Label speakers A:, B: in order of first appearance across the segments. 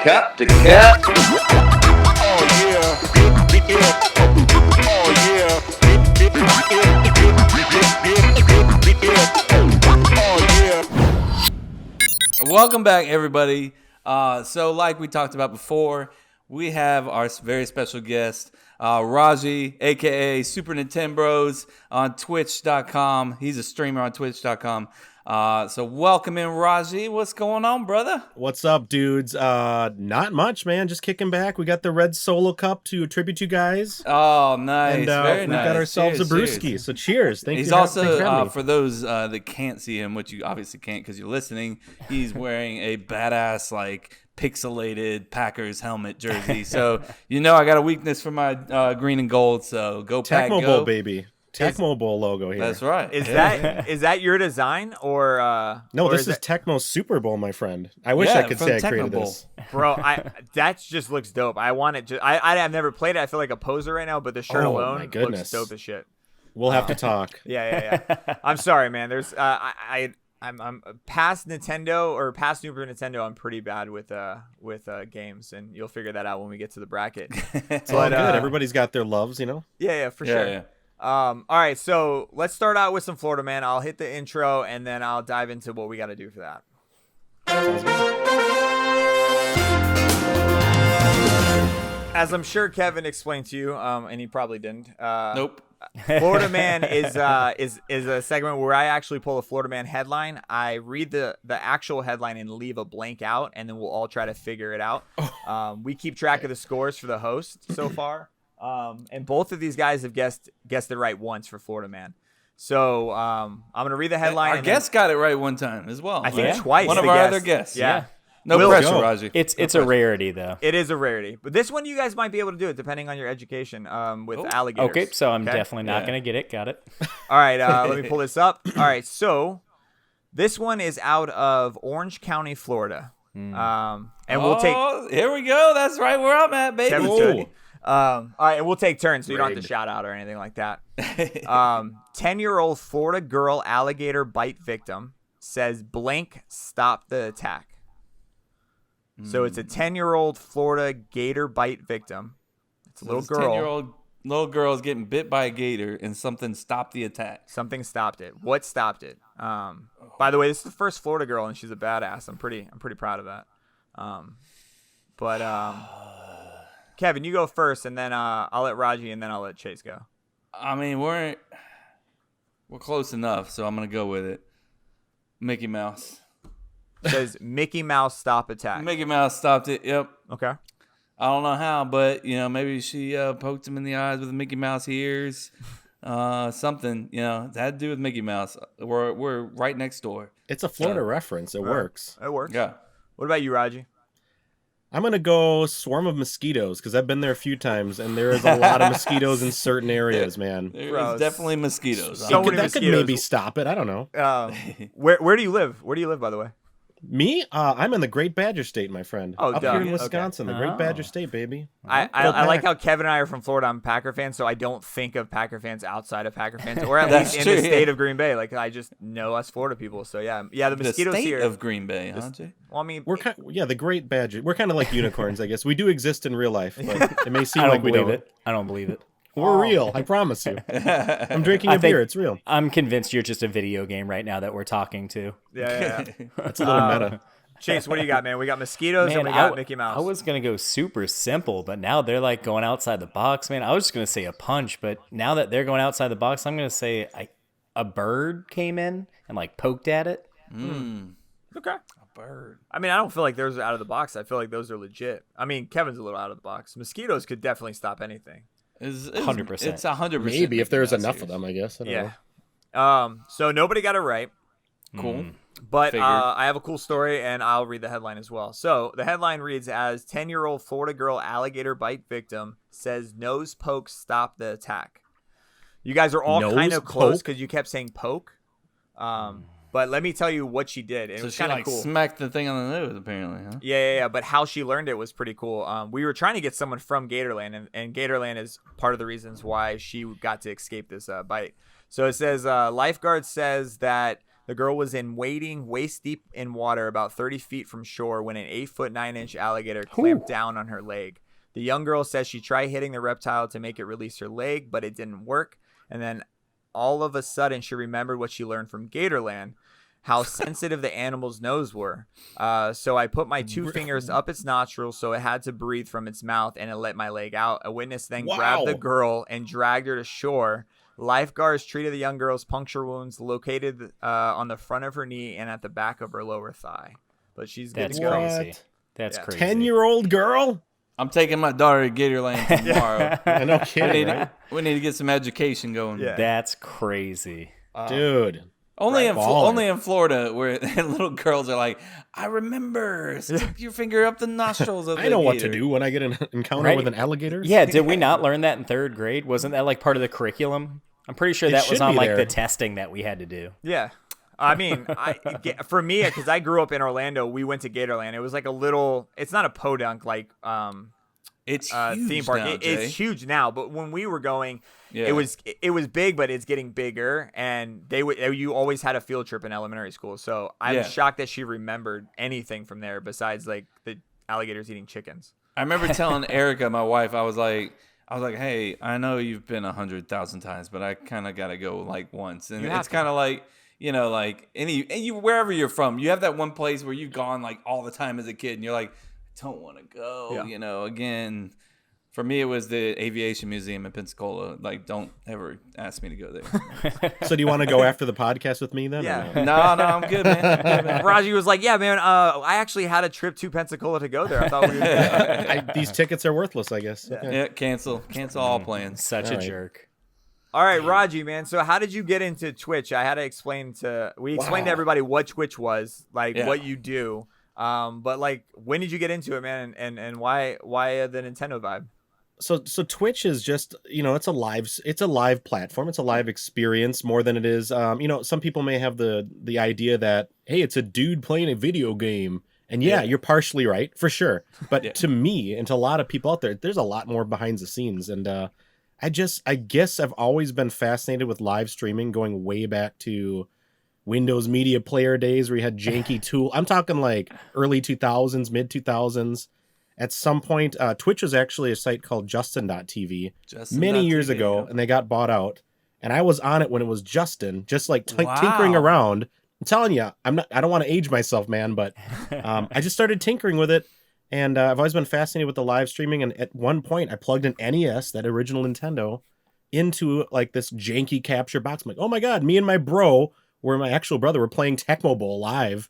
A: Cap to cap. Welcome back, everybody. So like we talked about before, we have our very special guest, Raji, a.k.a. SuperNin10Bros on Twitch.com. He's a streamer on Twitch.com. So welcome in, Raji. What's going on, brother?
B: What's up, dudes? Not much, man. Just kicking back. We got the Red Solo Cup to tribute you guys.
A: Oh, nice.
B: And
A: Very
B: we
A: nice.
B: got ourselves
A: Cheers,
B: a brewski.
A: cheers.
B: So cheers. Thank
A: He's
B: you.
A: also,
B: thanks for having me.
A: for those that can't see him, which you obviously can't because you're listening, he's wearing a badass, like, pixelated Packers helmet jersey. So, you know I got a weakness for my green and gold, so go Pack,
B: Tecmo
A: go.
B: Bowl, baby. Tecmo Bowl logo here.
A: That's right.
C: Is that your design or
B: No,
C: or
B: this is Tecmo Super Bowl, my friend. I wish I could
A: from
B: say I
A: Tecmo
B: created
A: Bowl.
B: this.
C: bro? That just looks dope. I want it. I've never played it. I feel like a poser right now, but the shirt
B: Oh,
C: alone
B: my goodness.
C: looks dope as shit.
B: We'll have to talk.
C: Yeah. I'm sorry, man. There's I'm past Nintendo or past Super Nintendo. I'm pretty bad with games, and you'll figure that out when we get to the bracket.
B: It's all good. Everybody's got their loves, you know?
C: Yeah, for sure.
A: Yeah.
C: All right, so let's start out with some Florida Man. I'll hit the intro, and then I'll dive into what we got to do for that.
B: Sounds good.
C: As I'm sure Kevin explained to you, and he probably didn't.
A: Nope.
C: Florida Man is a segment where I actually pull a Florida Man headline. I read the actual headline and leave a blank out, and then we'll all try to figure it out. We keep track of the scores for the host so far, and both of these guys have guessed it right once for Florida Man. So I'm gonna read the headline.
A: Our guest got it right one time as well.
C: I think
A: right?
C: twice.
A: One of
C: the
A: our
C: guest.
A: other guests.
C: Yeah.
A: No
C: Will
A: pressure,
B: go.
A: Raji.
D: It's a rarity, though.
C: It is a rarity, but this one you guys might be able to do it depending on your education with alligators.
D: Okay, so I'm
C: Okay?
D: definitely not going to get it. Got it.
C: All right, let me pull this up. All right, so this one is out of Orange County, Florida, and we'll take.
A: Here we go. That's right where I'm at, baby.
C: Kevin's ready. All right, and we'll take turns, so you don't have
B: Rigged.
C: to shout out or anything like that. 10-year-old Florida girl alligator bite victim says blank stop the attack. So it's a 10-year-old Florida gator bite victim. It's a little
A: This
C: girl.
A: 10-year-old little girl is getting bit by a gator, and something stopped the attack.
C: Something stopped it. What stopped it? By the way, this is the first Florida girl, and she's a badass. I'm pretty proud of that. Kevin, you go first, and then I'll let Raji, and then I'll let Chase go.
A: I mean, we're close enough, so I'm gonna go with it. Mickey Mouse.
C: It says Mickey Mouse stop attack.
A: Mickey Mouse stopped it. Yep.
C: Okay.
A: I don't know how, but maybe she poked him in the eyes with Mickey Mouse ears. Something. It had to do with Mickey Mouse. We're right next door.
B: It's a Florida reference. It works.
C: It works.
A: Yeah.
C: What about you, Raji?
B: I'm going to go swarm of mosquitoes because I've been there a few times, and there is a lot of mosquitoes in certain areas, man.
A: There's definitely mosquitoes.
C: So many
B: That could
C: mosquitoes.
B: maybe stop it. I don't know.
C: Where do you live? Where do you live, by the way?
B: Me? I'm in the Great Badger State, my friend.
C: Oh,
B: Up
C: duh.
B: here in
C: Okay.
B: Wisconsin, the Great Badger State, baby.
C: I like how Kevin and I are from Florida. I'm Packer fans, so I don't think of Packer fans outside of Packer fans, or at
A: That's
C: least in
A: true,
C: the state
A: yeah.
C: of Green Bay. Like I just know us Florida people. So yeah. The
A: The
C: mosquitoes
A: state
C: here.
A: of Green Bay, huh, Jay?
C: Well, I mean,
B: We're the Great Badger. We're kind of like unicorns, I guess. We do exist in real life, but it may seem
D: I don't
B: like we
D: believe
B: don't.
D: it. I don't believe it.
B: We're real. I promise you. I'm drinking a
D: I think-
B: beer. It's real.
D: I'm convinced you're just a video game right now that we're talking to.
C: yeah.
B: It's a little meta.
C: Chase, what do you got, man? We got mosquitoes and
D: Man,
C: we got Mickey Mouse.
D: I was going to go super simple, but now they're like going outside the box, man. I was just going to say a punch, but now that they're going outside the box, I'm going to say a bird came in and like poked at it.
C: Okay.
A: A bird.
C: I mean, I don't feel like those are out of the box. I feel like those are legit. I mean, Kevin's a little out of the box. Mosquitoes could definitely stop anything.
D: 100%.
A: It's 100%.
B: Maybe if there's
A: Mickey Mouse
B: enough
A: ears.
B: of them, I guess. I don't know.
C: Yeah. So nobody got it right.
A: Cool.
C: But
A: Figured.
C: I have a cool story, and I'll read the headline as well. So the headline reads as 10-year-old Florida girl alligator bite victim says nose poke stop the attack. You guys are all
B: Nose
C: kind of close
B: poke?
C: because you kept saying poke. But let me tell you what she did. And it
A: So
C: was
A: she
C: kind of
A: like
C: cool.
A: smacked the thing on the nose, apparently, huh?
C: Yeah. But how she learned it was pretty cool. We were trying to get someone from Gatorland, and Gatorland is part of the reasons why she got to escape this bite. So it says lifeguard says that The girl was wading waist deep in water about 30 feet from shore when an 8-foot 9-inch alligator clamped down on her leg. The young girl says she tried hitting the reptile to make it release her leg, but it didn't work. And then all of a sudden, she remembered what she learned from Gatorland, how sensitive the animal's nose were. So I put my 2 fingers up its nostrils so it had to breathe from its mouth, and it let my leg out. A witness then grabbed the girl and dragged her to shore. Lifeguards treated the young girl's puncture wounds located on the front of her knee and at the back of her lower thigh. But she's good to go.
D: Crazy. That's crazy.
B: 10-year-old girl?
A: I'm taking my daughter to Gatorland tomorrow.
B: No kidding, right?
A: We need to get some education going.
C: Yeah.
D: That's crazy.
B: Dude.
A: Only in Florida, where little girls are like, I remember, stick your finger up the nostrils of the
B: I know what
A: gator."
B: to do when I get an encounter with an alligator.
D: Yeah, did we not learn that in 3rd grade? Wasn't that like part of the curriculum? I'm pretty sure that was
B: should
D: on
B: be
D: like
B: there.
D: the testing that we had to do.
C: Yeah. I mean, for me, because I grew up in Orlando, we went to Gatorland. It was like a little, it's not a podunk like
A: It's huge
C: theme park.
A: now, Jay.
C: It's huge now, but when we were going,
A: Yeah.
C: it was big, but it's getting bigger. And you always had a field trip in elementary school. So I'm shocked that she remembered anything from there besides like the alligators eating chickens.
A: I remember telling Erica, my wife, I was like, hey, I know you've been 100,000 times, but I kind of got to go like once. And it's kind of like, like you wherever you're from, you have that one place where you've gone like all the time as a kid, and you're like, I don't want to go. Again, for me, it was the Aviation Museum in Pensacola. Like, don't ever ask me to go there.
B: So do you want to go after the podcast with me then?
C: Yeah.
B: Or no?
A: No, I'm good, man.
C: Raji was like, yeah, man, I actually had a trip to Pensacola to go there. I thought we were
B: These tickets are worthless, I guess. Okay.
A: Yeah, cancel all plans.
D: Such a
B: All right.
D: jerk.
C: All right, Raji, man. So how did you get into Twitch? I had to explain to everybody what Twitch was, like what you do. But like, when did you get into it, man? And why the Nintendo vibe?
B: So Twitch is just, it's a live platform. It's a live experience more than it is. Some people may have the idea that, hey, it's a dude playing a video game. And you're partially right, for sure. But to me and to a lot of people out there, there's a lot more behind the scenes. And I guess I've always been fascinated with live streaming, going way back to Windows Media Player days where you had janky tool. I'm talking like early 2000s, mid 2000s. At some point, Twitch was actually a site called Justin.tv many years ago, and they got bought out. And I was on it when it was Justin, just like tinkering around. I'm telling you, I don't want to age myself, man, but I just started tinkering with it. And I've always been fascinated with the live streaming. And at one point, I plugged an NES, that original Nintendo, into like this janky capture box. I'm like, oh my God, me and my bro, where my actual brother, were playing Tecmo Bowl live.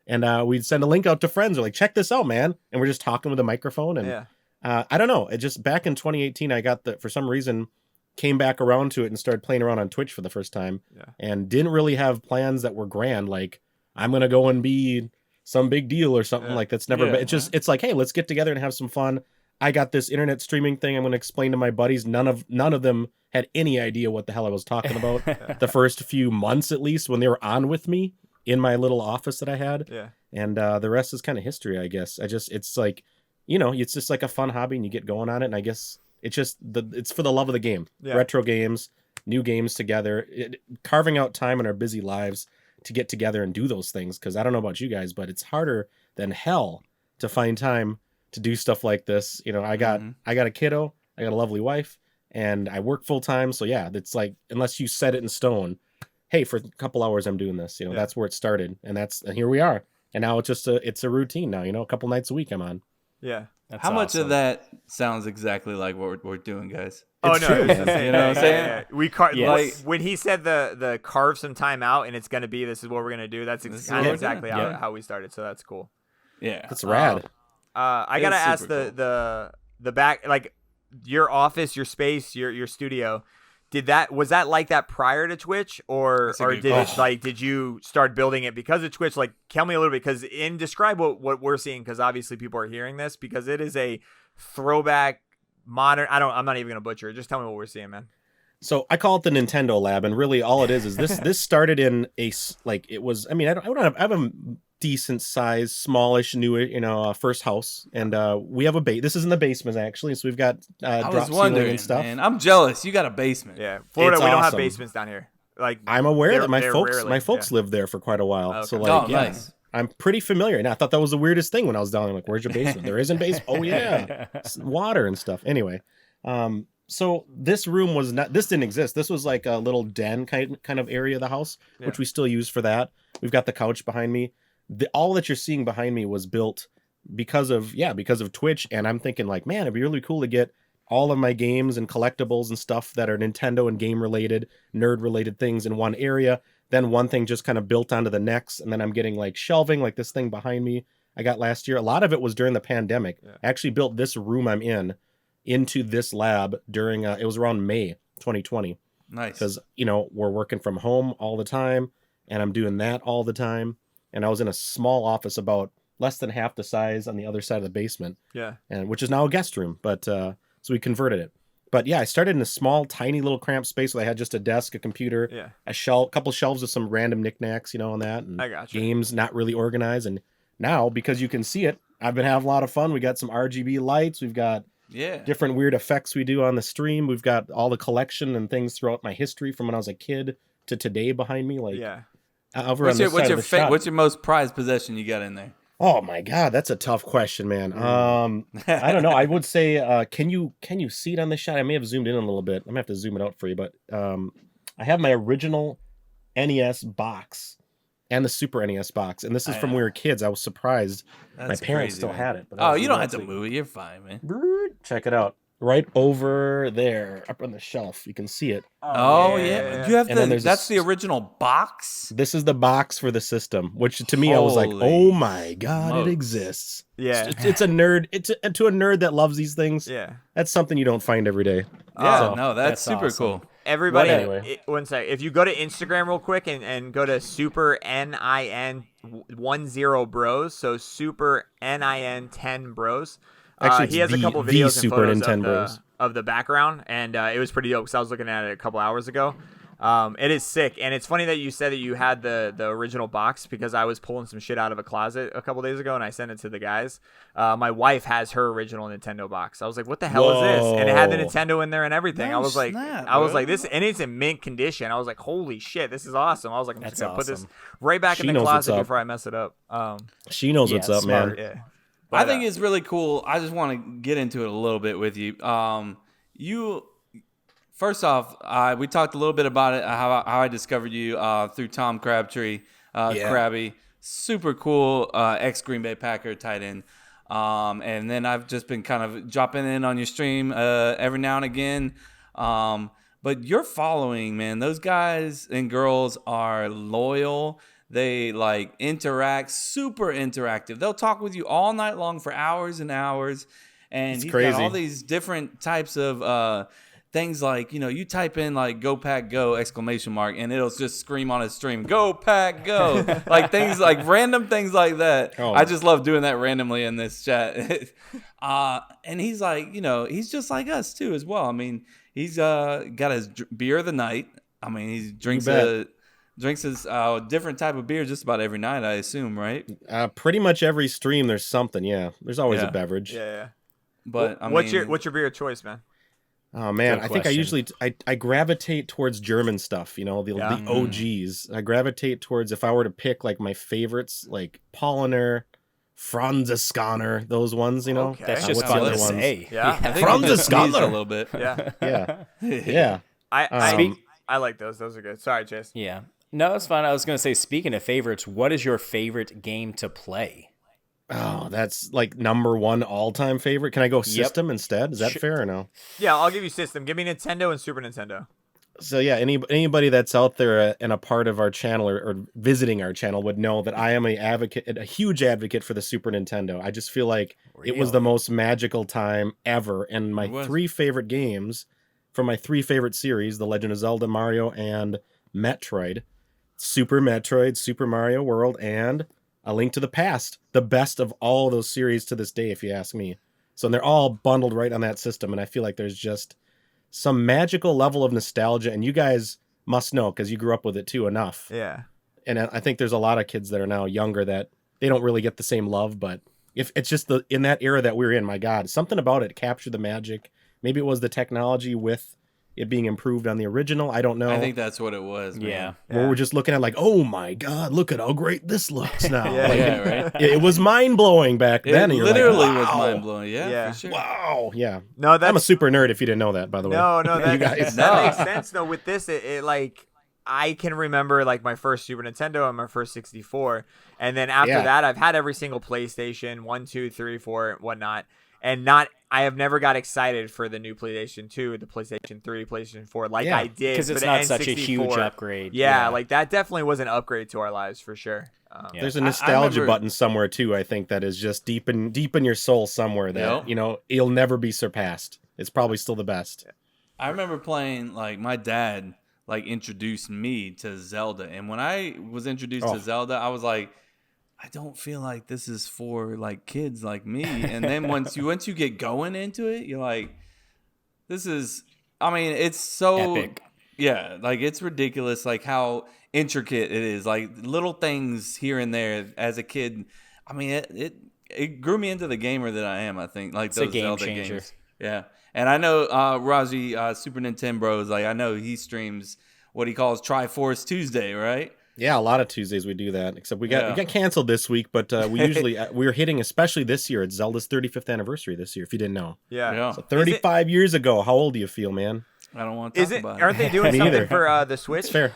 B: And we'd send a link out to friends. We're like, check this out, man. And we're just talking with a microphone. And I don't know. It just, back in 2018, I got for some reason, came back around to it and started playing around on Twitch for the first time. And didn't really have plans that were grand. Like, I'm going to go and be some big deal or something like that's never been. It's like, hey, let's get together and have some fun. I got this internet streaming thing I'm going to explain to my buddies. None of them had any idea what the hell I was talking about the first few months, at least, when they were on with me in my little office that I had. And the rest is kind of history, I guess. It's like, it's just like a fun hobby and you get going on it. And I guess it's just it's for the love of the game. Retro games, new games together, carving out time in our busy lives to get together and do those things. Cause I don't know about you guys, but it's harder than hell to find time to do stuff like this. I got a kiddo, I got a lovely wife, and I work full time. So yeah, it's like, unless you set it in stone, hey, for a couple hours I'm doing this, that's where it started. And here we are. And now it's a routine now, a couple nights a week I'm on.
C: Yeah.
A: How much of that sounds exactly like what we're doing, guys?
C: Oh,
B: It's
C: no,
B: true,
C: it's the
B: man.
C: same.
A: You know what I'm saying?
C: We when he said the carve some time out and it's gonna be, this is what we're gonna do. That's kind of exactly how we started. So that's cool.
A: Yeah,
B: That's rad.
C: I gotta
A: It's
C: ask
A: super
C: the back, like your office, your space, your studio. Was that like that prior to Twitch, or did you start building it because of Twitch? Like, tell me a little bit, because describe what we're seeing, because obviously people are hearing this, because it is a throwback modern. I'm not even gonna butcher it. Just tell me what we're seeing, man.
B: So I call it the Nintendo Lab, and really all it is this started in it was. I mean, I have a decent size, smallish, new, first house, and we have a this is in the basement actually, so we've got
A: I
B: drop
A: was
B: ceiling
A: wondering,
B: and stuff.
A: man. I'm jealous. You got a basement.
C: Yeah, Florida,
B: It's
C: we don't have
B: awesome.
C: basements down here. Like
B: I'm aware that my
C: they're
B: folks
C: rarely,
B: my folks
C: yeah.
B: lived there for quite a while.
C: Okay.
B: So
A: Oh,
B: like, yeah,
A: nice.
B: I'm pretty familiar. And I thought that was the weirdest thing when I was down there. Like, where's your basement? There isn't basement. Oh yeah, water and stuff. Anyway, so this room was not. This didn't exist. This was like a little den kind of area of the house, which we still use for that. We've got the couch behind me. All that you're seeing behind me was built because of Twitch. And I'm thinking like, man, it'd be really cool to get all of my games and collectibles and stuff that are Nintendo and game related, nerd related things in one area. Then one thing just kind of built onto the next. And then I'm getting like shelving, like this thing behind me I got last year. A lot of it was during the pandemic.
C: Yeah.
B: I actually built this room I'm in into this lab during, it was around May 2020.
A: Nice.
B: Because, we're working from home all the time and I'm doing that all the time. And I was in a small office about less than half the size on the other side of the basement.
C: Yeah.
B: And which is now a guest room. But, so we converted it. But yeah, I started in a small, tiny little cramped space where I had just a desk, a computer, a couple shelves with some random knickknacks, on that. And
C: I gotcha.
B: games not really organized. And now, because you can see it, I've been having a lot of fun. We got some RGB lights. We've got different weird effects we do on the stream. We've got all the collection and things throughout my history from when I was a kid to today behind me. Like, over on this side of the shop.
A: What's your most prized possession you got in there?
B: Oh my God, that's a tough question, man. I don't know. I would say, can you see it on the shot? I may have zoomed in a little bit. I'm gonna have to zoom it out for you, but I have my original NES box and the Super NES box, and this is from when we were kids. I was surprised my parents still had it.
A: Oh, you don't have to move it. You're fine, man.
B: Check it out. Right over there, up on the shelf, you can see it.
A: Oh yeah. You have that's the original box.
B: This is the box for the system, which to me I was like, oh my God, it exists.
C: Yeah,
B: it's a nerd. To a nerd that loves these things.
C: Yeah,
B: that's something you don't find every day.
A: Yeah,
B: So,
A: no, that's super
D: awesome.
A: cool.
C: Everybody,
B: anyway.
C: one sec. If you go to Instagram real quick and go to SuperNin10Bros, so SuperNin10Bros.
B: Actually,
C: he has a couple
B: the
C: videos and
B: Super
C: photos
B: Nintendo
C: of the background, and it was pretty dope because I was looking at it a couple hours ago. It is sick, and it's funny that you said that you had the original box because I was pulling some shit out of a closet a couple days ago and I sent it to the guys. My wife has her original Nintendo box. I was like, "What the hell is this?" And it had the Nintendo in there and everything. I was like, "This," and it's in mint condition. I was like, "Holy shit, this is awesome!" I was like, "I'm just gonna put this right back in the closet before I mess it up."
B: She knows what's up,
D: smart.
B: man.
C: Yeah.
A: I think it's really cool. I just want to get into it a little bit with you. First off, we talked a little bit about it, how I discovered you through Tom Crabtree, Krabby. Super cool ex-Green Bay Packer tight end. And then I've just been kind of dropping in on your stream every now and again. But your following, man, those guys and girls are loyal. They interact, super interactive. They'll talk with you all night long for hours and hours. And
B: It's
A: he's
B: crazy.
A: got all these different types of things you type in "Go Pack Go!" ! And it'll just scream on his stream, "Go Pack Go!" Things random things like that.
B: Oh.
A: I just love doing that randomly in this chat. And he's he's just like us too as well. I mean, he's got his beer of the night. I mean, he drinks his different type of beer just about every night, I assume, right?
B: Pretty much every stream there's something. Yeah, there's always a beverage.
C: Yeah.
A: But
C: what's your beer of choice, man?
B: Oh man,
D: Good
B: I think I
D: question.
B: usually I gravitate towards German stuff, the OGs. I gravitate towards, if I were to pick my favorites, like Paulaner, Franziskaner, those ones,
C: Okay.
D: That's
B: Uh,
D: just
B: what's
D: fun
B: the
D: to
B: other ones?
D: say.
C: Yeah.
A: I think
B: From
A: he
B: the
A: just sneezed
B: scholar.
A: a little bit.
C: Yeah.
B: Yeah.
C: I like those. Those are good. Sorry, Chase.
D: Yeah. No, it's fine. I was going to say, speaking of favorites, what is your favorite game to play?
B: Oh, that's number one all-time favorite. Can I go system instead? Is that fair or no?
C: Yeah, I'll give you system. Give me Nintendo and Super Nintendo.
B: So yeah, anybody that's out there and a part of our channel or visiting our channel would know that I am a huge advocate for the Super Nintendo. I just feel like it was the most magical time ever. And my three favorite games from my three favorite series, The Legend of Zelda, Mario, and Metroid, Super Metroid, Super Mario World, and A Link to the Past, the best of all those series to this day, if you ask me. So they're all bundled right on that system, and I feel like there's just some magical level of nostalgia, and you guys must know because you grew up with it too enough.
C: Yeah.
B: And I think there's a lot of kids that are now younger that they don't really get the same love, but if it's just in that era that we're in, my God, something about it captured the magic. Maybe it was the technology with it being improved on the original. I don't know.
A: I think that's what it was. Man.
D: Yeah.
B: Where we're just looking at like, oh my god, look at how great this looks now.
C: Yeah,
B: Like,
A: Yeah, right.
B: it was mind blowing back
A: It
B: then. And you're
A: literally
B: like,
A: was
B: wow,
A: mind blowing. Yeah,
C: Yeah.
A: for sure.
B: Wow, yeah.
C: No, that's
B: I'm a super nerd. If you didn't know that, by the way.
C: No,
B: You guys.
C: that makes sense though. With this, it like I can remember like my first Super Nintendo and my first 64, and then after
B: Yeah.
C: that, I've had every single PlayStation 1, 2, 3, 4, whatnot, and not. I have never got excited for the new PlayStation 2, the PlayStation 3, PlayStation 4, like
B: Yeah,
C: I did
D: Because
C: for
D: it's
C: the
D: not
C: N64.
D: such a huge upgrade.
C: Yeah, like that definitely was an upgrade to our lives for sure.
D: Yeah.
B: There's a
A: I
B: nostalgia
A: remember-
B: button somewhere too. I think that is just deep in your soul somewhere that
A: Yep.
B: it'll never be surpassed. It's probably still the best.
A: I remember playing, like, my dad like introduced me to Zelda, and when I was introduced
B: Oh.
A: to Zelda, I was like, I don't feel like this is for like kids like me. And then once you get going into it, you're like, this is. I mean, it's so
D: Epic.
A: Yeah, like it's ridiculous, like how intricate it is, like little things here and there. As a kid, I mean, it grew me into the gamer that I am. I think like
D: It's a
A: those
D: game
A: Zelda
D: changer.
A: games. Yeah, and I know Raji, Super10Bros. Like I know he streams what he calls Triforce Tuesday, right?
B: Yeah, a lot of Tuesdays we do that. Except we got canceled this week, but we usually we're hitting, especially this year. It's Zelda's 35th anniversary this year. If you didn't know,
A: Yeah.
B: so 35 years ago. How old do you feel, man?
A: I don't want to talk about it.
C: Aren't they doing
B: Me
C: something
B: either.
C: for the Switch?
B: It's fair.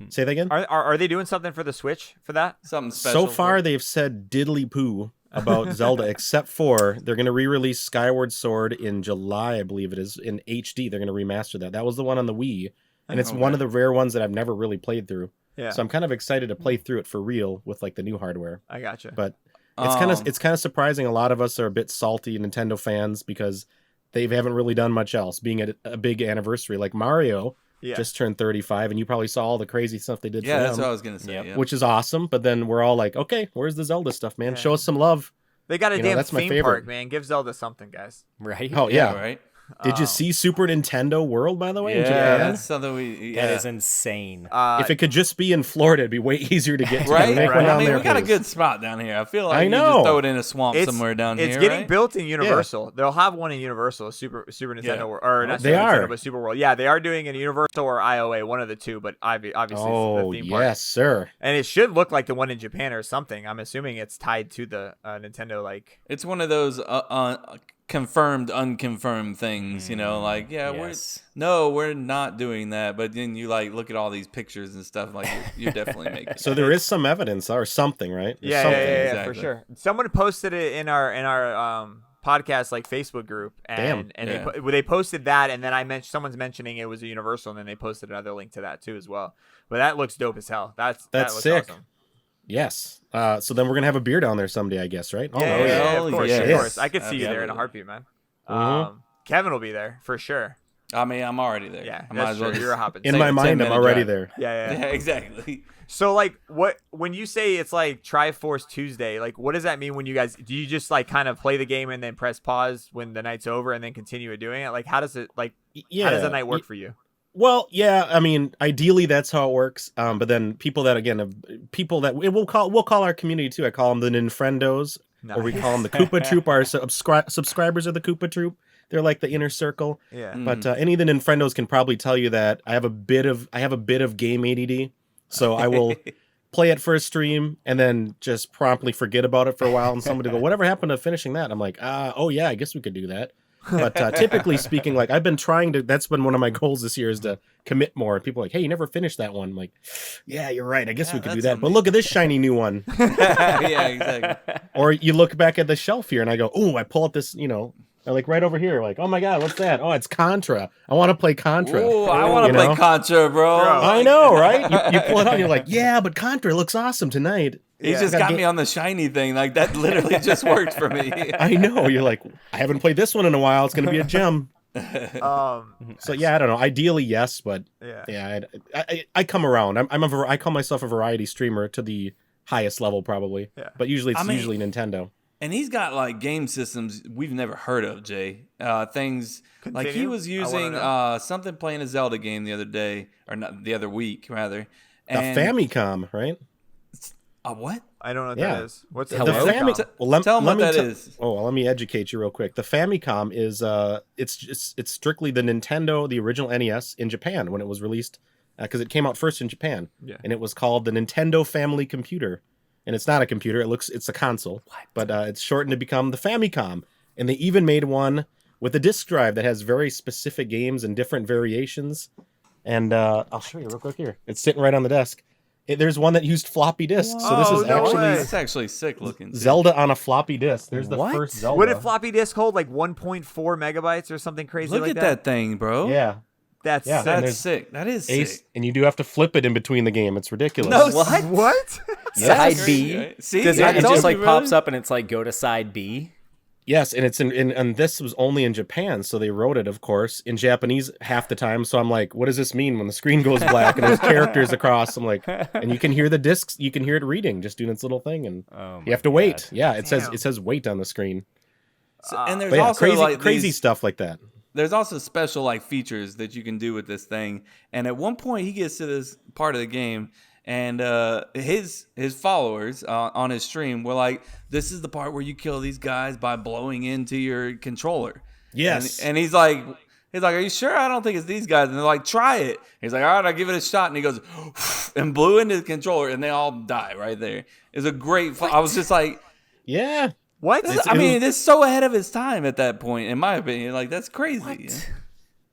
B: Say that again.
C: Are they doing something for the Switch for that?
A: Something special.
B: So far, they've said diddly poo about Zelda, except for they're going to re-release Skyward Sword in July, I believe it is, in HD. They're going to remaster that. That was the one on the Wii, and it's one of the rare ones that I've never really played through.
C: Yeah.
B: So I'm kind of excited to play through it for real with like the new hardware.
C: I gotcha.
B: But it's kind of surprising. A lot of us are a bit salty Nintendo fans because they haven't really done much else. Being a big anniversary, like Mario just turned 35, and you probably saw all the crazy stuff they did
A: Yeah,
B: for
A: that's
B: them,
A: what I was gonna say.
D: Yep.
A: Yeah.
B: which is awesome. But then we're all like, okay, where's the Zelda stuff, man?
C: Yeah.
B: Show us some love.
C: They got a
B: You know,
C: damn
B: that's my
C: theme
B: favorite.
C: park, man. Give Zelda something, guys.
D: Right?
B: Oh yeah.
A: right.
B: Did you see Super Nintendo World, by the way, in
A: Yeah,
B: Japan?
A: that's something we. Yeah.
D: That is insane.
B: If it could just be in Florida, it'd be way easier to get to.
A: Right,
B: Make
A: right.
B: one
A: I
B: down
A: mean,
B: there,
A: we got a
B: please.
A: good spot down here. I feel like
B: I
A: you
B: know.
A: just throw it in a swamp somewhere down
C: it's
A: here.
C: getting
A: right?
C: built in Universal. They'll have one in Universal, Super Nintendo,
A: Yeah.
C: or not
B: They
C: Super
B: are.
C: Nintendo, but Super World. Yeah, they are doing an Universal or IOA, one of the two. But obviously,
B: Oh
C: it's the theme park.
B: yes, sir.
C: And it should look like the one in Japan or something. I'm assuming it's tied to the Nintendo. Like,
A: It's one of those confirmed, unconfirmed things. You know, like
D: yes.
A: we're not doing that. But then you like look at all these pictures and stuff. Like you're definitely making.
B: So there is some evidence or something, right? There's
C: yeah,
B: something.
A: exactly.
C: for sure. Someone posted it in our podcast like Facebook group, and
A: Yeah.
C: they posted that, and then someone's mentioning it was a Universal, and then they posted another link to that too as well. But that looks dope as hell. That looks
B: sick.
C: Awesome.
B: Yes. So then we're gonna have a beer down there someday, I guess, right? Oh,
C: Yeah,
B: no,
C: yeah,
A: Hell
C: of course,
A: yes.
C: of course. I could see you there in a
A: Absolutely.
C: heartbeat, man.
B: Mhm.
C: Kevin will be there for sure.
A: I mean, I'm already there.
C: Yeah,
A: I might
C: that's
A: as well
C: true.
A: just-
C: You're hopping.
B: In
A: Take
B: my
A: a
B: mind, I'm
A: 10-minute
B: already
A: drive.
B: there.
C: Yeah.
A: Yeah, exactly.
C: So like, when you say it's like Triforce Tuesday, like what does that mean when you guys do you just like kind of play the game and then press pause when the night's over and then continue doing it? Like how does it like
B: Yeah.
C: how does that night work for you?
B: Well, yeah, I mean, ideally that's how it works. But then people that we'll call our community too. I call them the Ninfrendos, or we call them the Koopa Troop. Our subscribers of the Koopa Troop. They're like the inner circle.
C: Yeah.
B: But any of the Ninfrendos can probably tell you that I have a bit of game ADD, so I will play it for a stream and then just promptly forget about it for a while, and somebody go, "Whatever happened to finishing that?" I'm like, "Oh yeah, I guess we could do that." But typically speaking, like I've been trying to. That's been one of my goals this year is to commit more. And people are like, "Hey, you never finished that one." I'm like, "Yeah, you're right. I guess we could do
A: that's
B: that." But look at this shiny new one.
A: Yeah, exactly.
B: Or you look back at the shelf here, and I go, "Oh, I pull up this, like right over here, like, oh my god, what's that? Oh, it's Contra. I want to play Contra."
A: Ooh, I want
B: You
A: to play
B: know?
A: Contra, bro.
B: I know, right? You pull it out, and you're like, "Yeah, but Contra looks awesome tonight."
A: He
C: Yeah.
A: just
B: Got
A: got
B: ga-
A: me on the shiny thing. Like that literally just worked for me.
B: I know. You're like, I haven't played this one in a while. It's gonna be a gem. So yeah, I don't know. Ideally, yes, but
C: yeah.
B: I come around. I call myself a variety streamer to the highest level, probably.
C: Yeah.
B: But usually it's
A: I mean-
B: usually Nintendo.
A: And he's got like game systems we've never heard of, Jay. Things like he
C: Continue?
A: was
C: I wanna
A: using
C: know.
A: something playing a Zelda game the other day, or not the other week rather.
B: The
A: And
B: Famicom, right?
A: What?
C: I don't know what
B: Yeah.
C: that is. What's
B: The
D: Hello?
B: Famicom. Well,
A: Tell 'em what that is.
B: Oh, well, let me educate you real quick. The Famicom is it's strictly the Nintendo, the original NES in Japan when it was released, because it came out first in Japan, and it was called the Nintendo Family Computer, and it's not a computer. It's a console, but it's shortened to become the Famicom, and they even made one with a disc drive that has very specific games and different variations, and I'll show you real quick here. It's sitting right on the desk. There's one that used floppy disks, so this
C: Oh,
B: is
C: no
B: actually
C: way.
A: That's actually sick looking. too.
B: Zelda on a floppy disk. There's the
D: What?
B: first Zelda.
C: What did floppy disk hold? Like 1.4 megabytes or something crazy
A: Look
C: like
A: at
C: that?
A: that thing, bro.
B: Yeah,
C: That's
B: Yeah.
C: sick.
A: That's
B: there's
A: sick. That is
B: Ace,
A: sick.
B: and you do have to flip it in between the game. It's ridiculous.
A: No,
C: What?
D: Side
A: That's
D: B.
A: crazy, right? See,
D: Does
A: I
D: it
A: told
D: just like
A: you,
D: pops
A: really.
D: up and it's like go to side B?
B: Yes, and it's and this was only in Japan, so they wrote it, of course, in Japanese half the time. So I'm like, what does this mean when the screen goes black and there's characters across? I'm like, and you can hear the discs, you can hear it reading, just doing its little thing, and
D: Oh
B: you have to wait.
D: God.
B: Yeah, it
C: Damn.
B: says wait on the screen.
A: And there's
B: But yeah,
A: also
B: crazy
A: like
B: crazy
A: these-
B: stuff like that.
A: There's also special like features that you can do with this thing. And at one point, he gets to this part of the game, and his followers on his stream were like, "This is the part where you kill these guys by blowing into your controller."
B: Yes.
A: And he's like, "Are you sure? I don't think it's these guys." And they're like, "Try it." He's like, "All right, I'll give it a shot." And he goes and blew into the controller, and they all die right there. It's a great. I was just like,
B: Yeah.
C: What?
A: I mean, it's so ahead of its time at that point, in my opinion. Like that's crazy.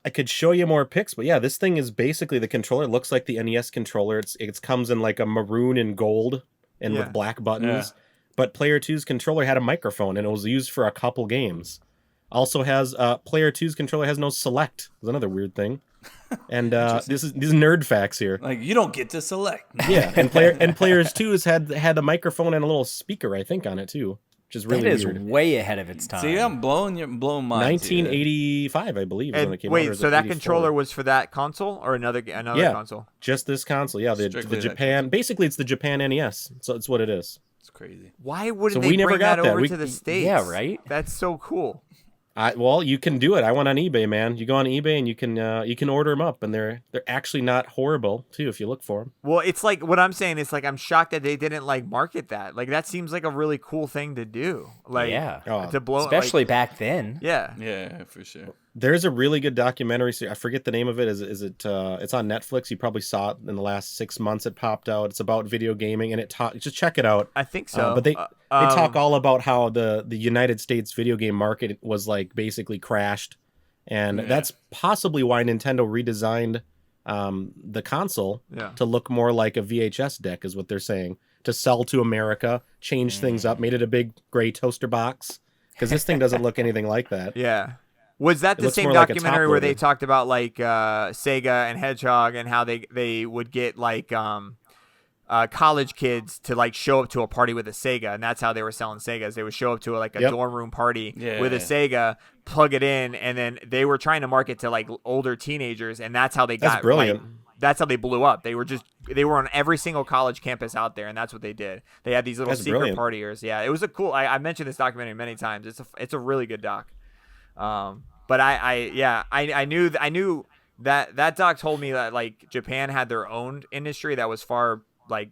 B: I could show you more pics, but yeah, this thing is basically the controller. It looks like the NES controller. It comes in like a maroon and gold and
C: Yeah.
B: with black buttons. But Player 2's controller had a microphone and it was used for a couple games. Also has Player 2's controller has no select. Is another weird thing. And these nerd facts here.
A: Like you don't get to select.
B: Yeah, and Players 2's had a microphone and a little speaker, I think, on it too, which is really
D: That is
B: weird.
D: way ahead of its time.
A: See, I'm blowing mine.
B: 1985, I believe, is when
C: And
B: it came out.
C: wait,
B: or is
C: so
B: it
C: that
B: 84?
C: controller was for that console or another console?
B: Just this console, yeah. The
A: Strictly that
B: Japan, basically, it's the Japan NES. So it's what it is.
A: It's crazy.
C: Why wouldn't
B: So
C: they
B: we never
C: bring
B: got
C: that
B: that.
C: over
B: We-
C: to the States?
D: Yeah, right?
C: That's so cool.
B: Well, you can do it. I went on eBay, man. You go on eBay and you can order them up, and they're actually not horrible too if you look for them.
C: Well, it's like what I'm saying is like I'm shocked that they didn't like market that. Like that seems like a really cool thing to do. Like
D: Yeah.
C: to blow
D: Especially
C: like,
D: back then.
C: yeah.
A: Yeah, for sure.
B: There's a really good documentary series. I forget the name of it. Is it? It's on Netflix. You probably saw it in the last 6 months. It popped out. It's about video gaming, and just check it out.
C: I think so.
B: But they talk all about how the United States video game market was like basically crashed, and that's possibly why Nintendo redesigned the console to look more like a VHS deck, is what they're saying, to sell to America, change things up, made it a big gray toaster box, because this thing doesn't look anything like that.
C: Yeah. Was that the
B: looks
C: same
B: more like a
C: documentary where they
B: top-loader.
C: talked about like Sega and Hedgehog and how they would get like college kids to like show up to a party with a Sega, and that's how they were selling Segas. They would show up to like a dorm room party with a Sega, plug it in, and then they were trying to market to like older teenagers, and that's how they got
B: brilliant.
C: like, that's how they blew up. They were on every single college campus out there, and that's what they did. They had these little
B: That's
C: secret
B: brilliant.
C: partiers. Yeah, it was a cool. I mentioned this documentary many times. It's a really good doc. But I knew that doc told me that like Japan had their own industry that was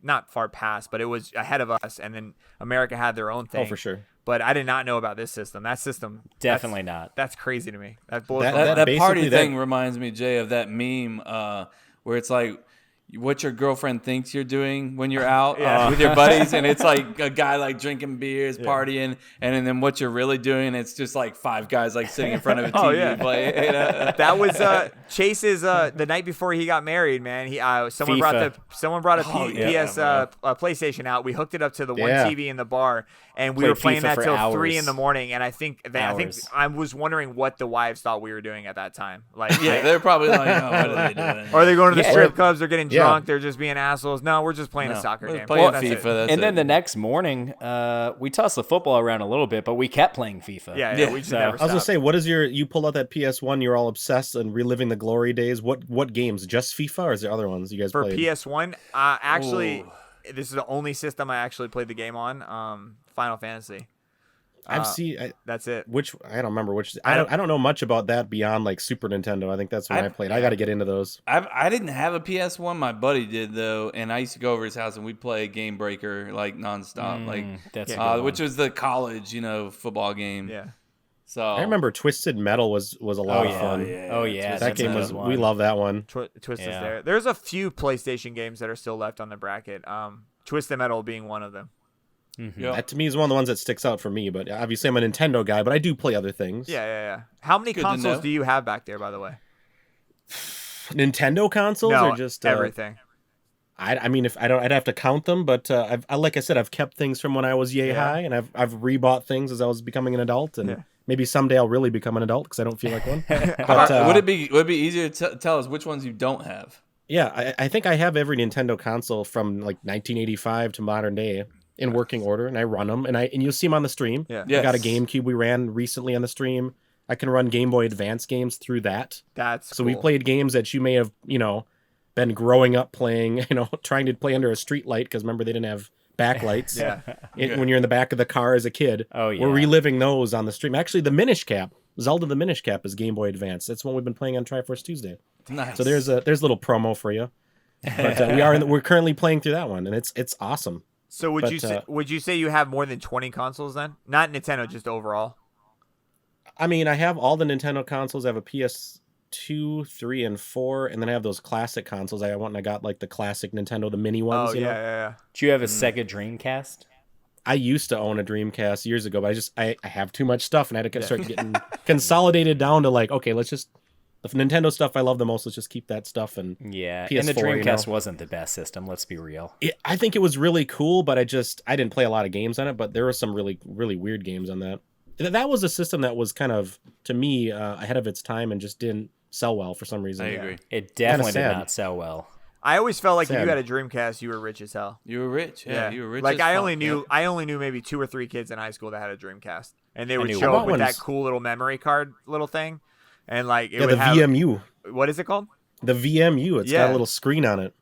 C: not far past, but it was ahead of us, and then America had their own thing.
B: Oh, for sure.
C: But I did not know about this system. That system
D: Definitely not.
C: That's crazy to me. That blows
B: That-
C: my mind.
A: That
B: basically
A: party
B: that-
A: thing reminds me, Jay, of that meme where it's like what your girlfriend thinks you're doing when you're out with your buddies, and it's like a guy like drinking beers, partying, and then what you're really doing, it's just like 5 guys like sitting in front of a TV.
C: Oh, yeah.
A: Play, you know?
C: That was Chase's the night before he got married, man. Someone brought a PlayStation out. We hooked it up to the one
B: Yeah.
C: TV in the bar, and we
D: Played
C: were playing
D: FIFA
C: that
D: for
C: till 3
D: hours.
C: in the morning. And I think
D: Hours.
C: I was wondering what the wives thought we were doing at that time. Like,
A: Yeah, they're probably like, oh, what are they doing?
C: are they going to the
D: Yeah.
C: strip clubs? They're getting
B: Yeah.
C: drunk. They're just being assholes. No, we're just playing a soccer
A: we're
C: game.
A: playing
C: That's
A: FIFA.
C: it.
A: That's
D: And then
A: it.
D: the next morning, we tossed the football around a little bit, but we kept playing FIFA.
C: Yeah, we just
D: So-
C: never
B: I was gonna
C: stopped.
B: say, what is you pull out that PS1? You're all obsessed and reliving the glory days. What games? Just FIFA, or is there other ones you guys
C: For
B: played?
C: PS1, actually, this is the only system I actually played the game on. Final Fantasy.
B: I've seen.
C: That's it.
B: Which I don't remember which. I don't know much about that beyond like Super Nintendo. I think that's when I played. I got to get into those.
A: I didn't have a PS1. My buddy did though, and I used to go over his house and we'd play Game Breaker like nonstop,
D: That's
A: which was the college football game.
C: Yeah.
A: So
B: I remember Twisted Metal was a lot of fun.
D: Oh yeah,
B: That game was. We love that one.
C: Twist is there. There's a few PlayStation games that are still left on the bracket. Twisted Metal being one of them.
D: Mm-hmm.
A: Yep.
B: That to me is one of the ones that sticks out for me. But obviously, I'm a Nintendo guy, but I do play other things.
C: Yeah. How many
A: Good to
C: consoles
A: know.
C: do you have back there, by the way?
B: Nintendo consoles
C: No,
B: or just
C: everything.
B: I mean, if I don't, I'd have to count them. But like I said, I've kept things from when I was yay high, and I've rebought things as I was becoming an adult, and maybe someday I'll really become an adult because I don't feel like one. But,
A: would it be easier to tell us which ones you don't have?
B: Yeah, I think I have every Nintendo console from like 1985 to modern day in working order, and I run them, and you'll see them on the stream.
C: Yeah.
B: I got a GameCube we ran recently on the stream. I can run Game Boy Advance games through that.
C: That's
B: so
C: cool.
B: we played games that you may have, been growing up playing, trying to play under a street light because remember they didn't have backlights. When you're in the back of the car as a kid.
D: Oh yeah.
B: We're reliving those on the stream. Actually, the Minish Cap, Zelda the Minish Cap is Game Boy Advance. That's one we've been playing on Triforce Tuesday.
A: Nice.
B: So there's a little promo for you. But we're currently playing through that one, and it's awesome.
C: So would you say you have more than 20 consoles then? Not Nintendo, just overall.
B: I mean, I have all the Nintendo consoles. I have a PS2, 3, and 4, and then I have those classic consoles. I went and I got like the classic Nintendo, the mini ones.
C: Oh yeah.
D: Do you have a Sega Dreamcast?
B: I used to own a Dreamcast years ago, but I have too much stuff, and I had to start getting consolidated down to like, okay, let's just the Nintendo stuff I love the most. Let's just keep that stuff. And
D: PS4,
B: and
D: the Dreamcast wasn't the best system. Let's be real.
B: I think it was really cool, but I didn't play a lot of games on it. But there were some really really weird games on that. That was a system that was kind of, to me, ahead of its time and just didn't sell well for some reason.
A: I agree.
D: It definitely did
B: sad.
D: not sell well.
C: I always felt like if
B: Sad.
C: you had a Dreamcast, you were rich as hell.
A: You were rich. Yeah, you were rich.
C: Like
A: as
C: I
A: fuck.
C: only knew
A: Yeah.
C: I only knew maybe 2 or 3 kids in high school that had a Dreamcast, and they would
D: knew
C: show
B: one.
C: up with that
B: Ones-
C: cool little memory card little thing, and like it
B: Yeah,
C: would
B: the
C: have
B: VMU.
C: what is it called?
B: The VMU. It's got a little screen on it.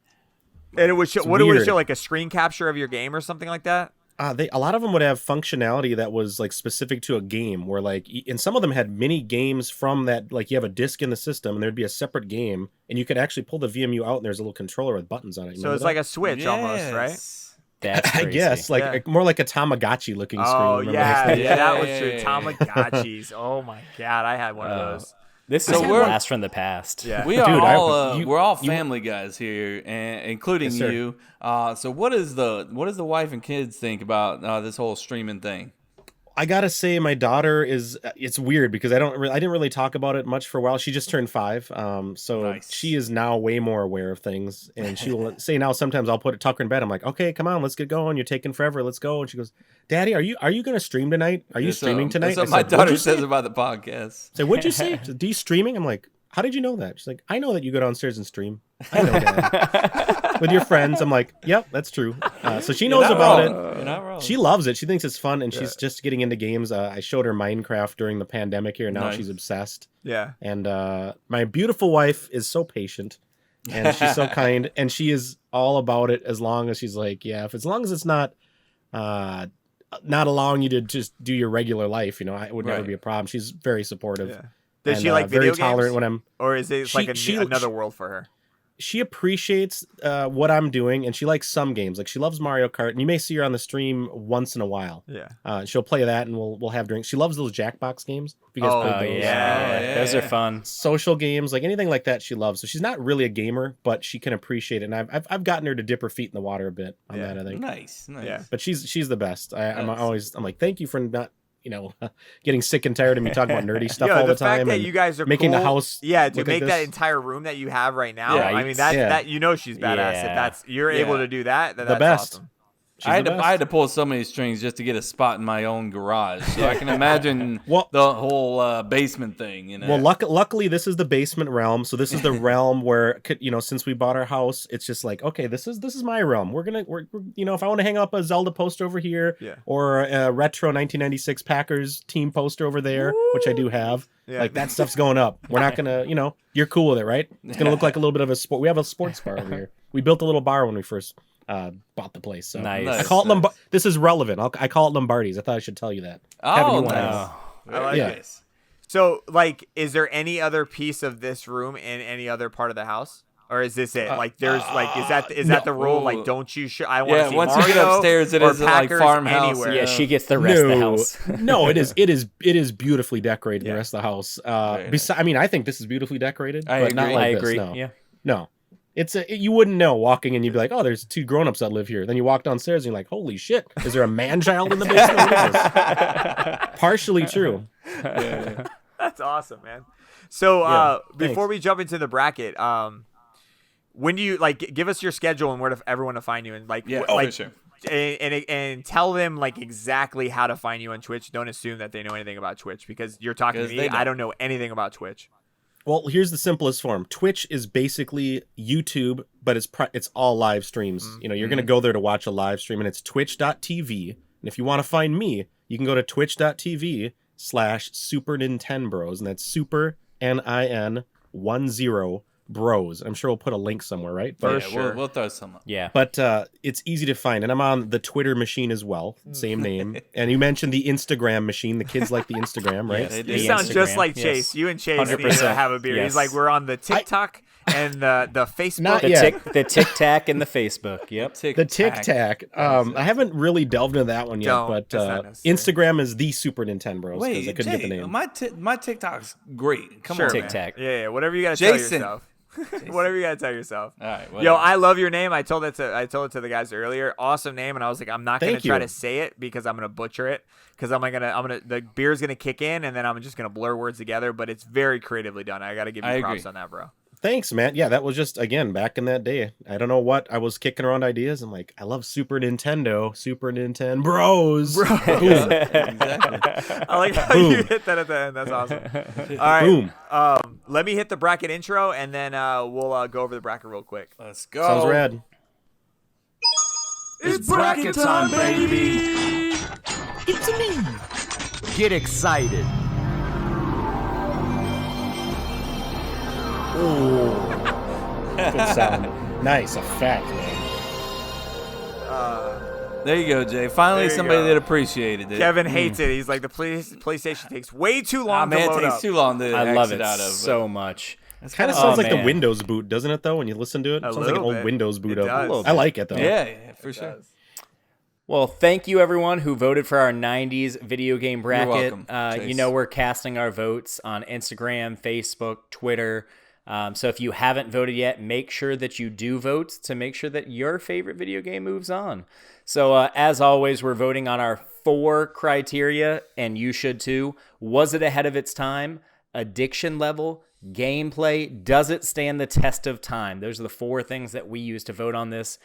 C: And it would show
B: It's
C: what it would
B: weird.
C: show, like a screen capture of your game or something like that.
B: A lot of them would have functionality that was like specific to a game, where like, and some of them had mini games from that. Like you have a disc in the system, and there'd be a separate game, and you could actually pull the VMU out, and there's a little controller with buttons on it.
C: So it's like a Switch almost, right?
A: Yes.
D: That's
B: I
D: crazy.
B: guess like more like a Tamagotchi looking screen.
C: Oh
B: remember
C: yeah,
B: those?
C: yeah, that was
A: Yeah,
C: true.
A: yeah, yeah.
C: Tamagotchis. Oh my god, I had one of those.
D: This
A: So
D: is a
A: we're-
D: blast from the past.
C: Yeah.
A: We are
B: Dude,
A: all
B: you-
A: we're all family guys here, and including
B: Yes, sir.
A: you. So what does the wife and kids think about this whole streaming thing?
B: I gotta say, my daughter is. It's weird because I didn't really talk about it much for a while. She just turned 5, so
A: Nice.
B: she is now way more aware of things. And she will say now sometimes I'll tuck her in bed. I'm like, okay, come on, let's get going. You're taking forever. Let's go. And she goes, Daddy, are you gonna stream tonight? Are you streaming tonight?
A: That's what
B: I
A: my
B: said, "What'd
A: daughter
B: you say?"
A: says about the podcast.
B: I said, what'd you say? She said, "Do you streaming?" I'm like, how did you know that? She's like, I know that you go downstairs and stream. I know that. With your friends. I'm like, yep, that's true. So she knows
A: You're not
B: about
A: wrong.
B: it.
A: You're not wrong.
B: She loves it. She thinks it's fun, and she's just getting into games. I showed her Minecraft during the pandemic here, and now
A: Nice.
B: she's obsessed.
C: Yeah.
B: And my beautiful wife is so patient, and she's so kind, and she is all about it as long as she's like, yeah, as long as it's not allowing you to just do your regular life, it would never
A: Right.
B: be a problem. She's very supportive.
C: Yeah. Does
B: and,
C: she like
B: very
C: video
B: tolerant
C: games?
B: when I'm.
C: Or is it like
B: She-
C: another world for her?
B: She appreciates what I'm doing, and she likes some games. Like she loves Mario Kart, and you may see her on the stream once in a while.
C: Yeah.
B: She'll play that, and we'll have drinks. She loves those Jackbox games. If you guys
C: Oh,
B: played
D: Oh
B: those.
D: yeah,
A: yeah,
D: those
A: yeah.
D: are fun.
B: Social games, like anything like that, she loves. So she's not really a gamer, but she can appreciate it. And I've gotten her to dip her feet in the water a bit on
C: Yeah.
B: that, I think.
A: Nice.
C: Yeah.
B: But she's the best. I'm
A: Nice.
B: like, thank you for not getting sick and tired of me talking about nerdy stuff
C: Yo,
B: all the
C: fact
B: time.
C: that
B: and
C: you guys are
B: making the
C: cool,
B: house
C: to
B: look like
C: make that
B: this.
C: entire room that you have right now.
A: Yeah,
C: I mean that
B: yeah.
C: that she's badass.
D: Yeah.
C: If that's you're
A: Yeah.
C: able to do that, then
B: The
C: that's
B: best.
C: awesome.
B: She's
A: I had,
B: the
A: to,
B: best.
A: I had to pull so many strings just to get a spot in my own garage. So I can imagine
B: Well-
A: the whole basement thing.
B: Well, luckily, this is the basement realm. So this is the realm where, since we bought our house, it's just like, okay, this is my realm. We're if I want to hang up a Zelda poster over here,
C: Yeah.
B: or a retro 1996 Packers team poster over there, which I do have,
C: Yeah.
B: like that stuff's going up. We're not gonna, you're cool with it, right? It's gonna look like a little bit of a sport. We have a sports bar over here. We built a little bar when we first bought the place. So
D: Nice.
B: I call it
A: Nice.
B: This is relevant. I call it Lombardi's. I thought I should tell you that.
A: Oh,
B: Kevin, you want to
A: nice.
B: know?
C: I like
B: Yeah.
A: it.
C: So, like, is there any other piece of this room in any other part of the house, or is this it? Like, there's like, is that the rule?
A: Ooh.
C: Like, don't you? I want to
A: Yeah,
C: see
A: once you get
C: Mario
A: upstairs, it
C: or
A: isn't like
C: Packers
A: farmhouse.
C: anywhere.
D: Yeah, she gets the rest of the house.
B: No, it is beautifully decorated.
A: Yeah.
B: The rest of the house.
A: Very nice.
B: I mean, I think this is beautifully decorated,
A: I
B: but not
A: agree.
B: like
D: I
B: this.
D: agree.
B: No,
D: Yeah.
B: no. You wouldn't know walking in. You'd be like, oh, there's 2 grown-ups that live here. Then you walk downstairs and you're like, holy shit, is there a man-child in the basement? What is this? Partially true.
C: That's awesome, man. So, before
B: thanks.
C: we jump into the bracket, when do you give us your schedule and where to everyone to find you and
A: for sure.
C: and tell them like exactly how to find you on Twitch. Don't assume that they know anything about Twitch because you're talking to
A: 'Cause
C: me.
A: they
C: I don't know anything about Twitch.
B: Well, here's the simplest form. Twitch is basically YouTube, but it's all live streams. You know, you're going to go there to watch a live stream, and it's twitch.tv. And if you want to find me, you can go to twitch.tv/SuperNin10Bros, and that's Super NIN10 Bros. I'm sure we'll put a link somewhere, right?
C: For
A: Yeah,
C: sure.
A: we'll throw some up.
D: Yeah.
B: But it's easy to find, and I'm on the Twitter machine as well, same name. And you mentioned the Instagram machine. The kids like the Instagram, right?
A: Yeah, they do.
C: You
D: The
C: sound just
D: Instagram,
C: like
D: yes.
C: Chase. You and Chase need to
D: 100%.
C: have a beer.
D: Yes.
C: He's like, we're on the TikTok and the Facebook.
B: Not
D: The
B: yet.
D: the Tic Tac and the Facebook. Yep.
B: The Tic Tac. I haven't really delved into that one yet,
C: Don't.
B: but
C: That's not necessary.
B: Instagram is the Super Nintendo Bros.
A: Wait,
B: I couldn't
A: Jay,
B: get the name.
A: my TikTok's great. Come
C: Sure,
A: on,
C: man.
A: man.
D: Tic Tac.
C: Yeah, whatever you got to tell
A: Jason.
C: yourself. Whatever you got to tell yourself.
A: All right.
C: Yo,
A: whatever.
C: I love your name. I told it to the guys earlier. Awesome name, and I was like, I'm not gonna
B: Thank
C: try
B: you.
C: to say it because I'm gonna butcher it. Because the beer's gonna kick in, and then I'm just gonna blur words together. But it's very creatively done. I gotta give you
A: I
C: props
A: agree.
C: on that, bro.
B: Thanks, man. Yeah, that was just, again, back in that day. I don't know what. I was kicking around ideas. I'm like, I love Super Nintendo. Super Nintendo Bros. Boom.
A: Exactly.
C: I like how you hit that at the end. That's awesome. All right.
B: Boom.
C: Let me hit the bracket intro, and then we'll go over the bracket real quick.
A: Let's go.
B: Sounds rad.
E: It's bracket time, baby! It's me! Get excited.
B: Good sound. Nice effect, man.
A: There you go, Jay. Finally,
C: There you
A: somebody
C: go.
A: that appreciated it.
C: Kevin hates it. He's like, the PlayStation takes way too long
A: Ah, man,
C: to
A: it
C: load
A: takes
C: up.
A: too long to
D: I love
A: exit
D: it
A: out of.
D: so much.
A: It's
B: Kind of
A: kinda-
B: sounds like the
D: man.
B: Windows boot, doesn't it, though, when you listen to it?
C: A
B: Sounds like an
C: little
B: old
C: bit.
B: Windows boot
C: It
B: up.
C: does.
B: I like it, though.
A: Yeah, for sure.
C: does.
D: Well, thank you everyone who voted for our 90s video game bracket.
A: welcome,
D: You
A: Chase.
D: know we're casting our votes on Instagram, Facebook, Twitter. So if you haven't voted yet, make sure that you do vote to make sure that your favorite video game moves on. So as always, we're voting on our 4 criteria, and you should too. Was it ahead of its time? Addiction level? Gameplay? Does it stand the test of time? Those are the 4 things that we use to vote on this.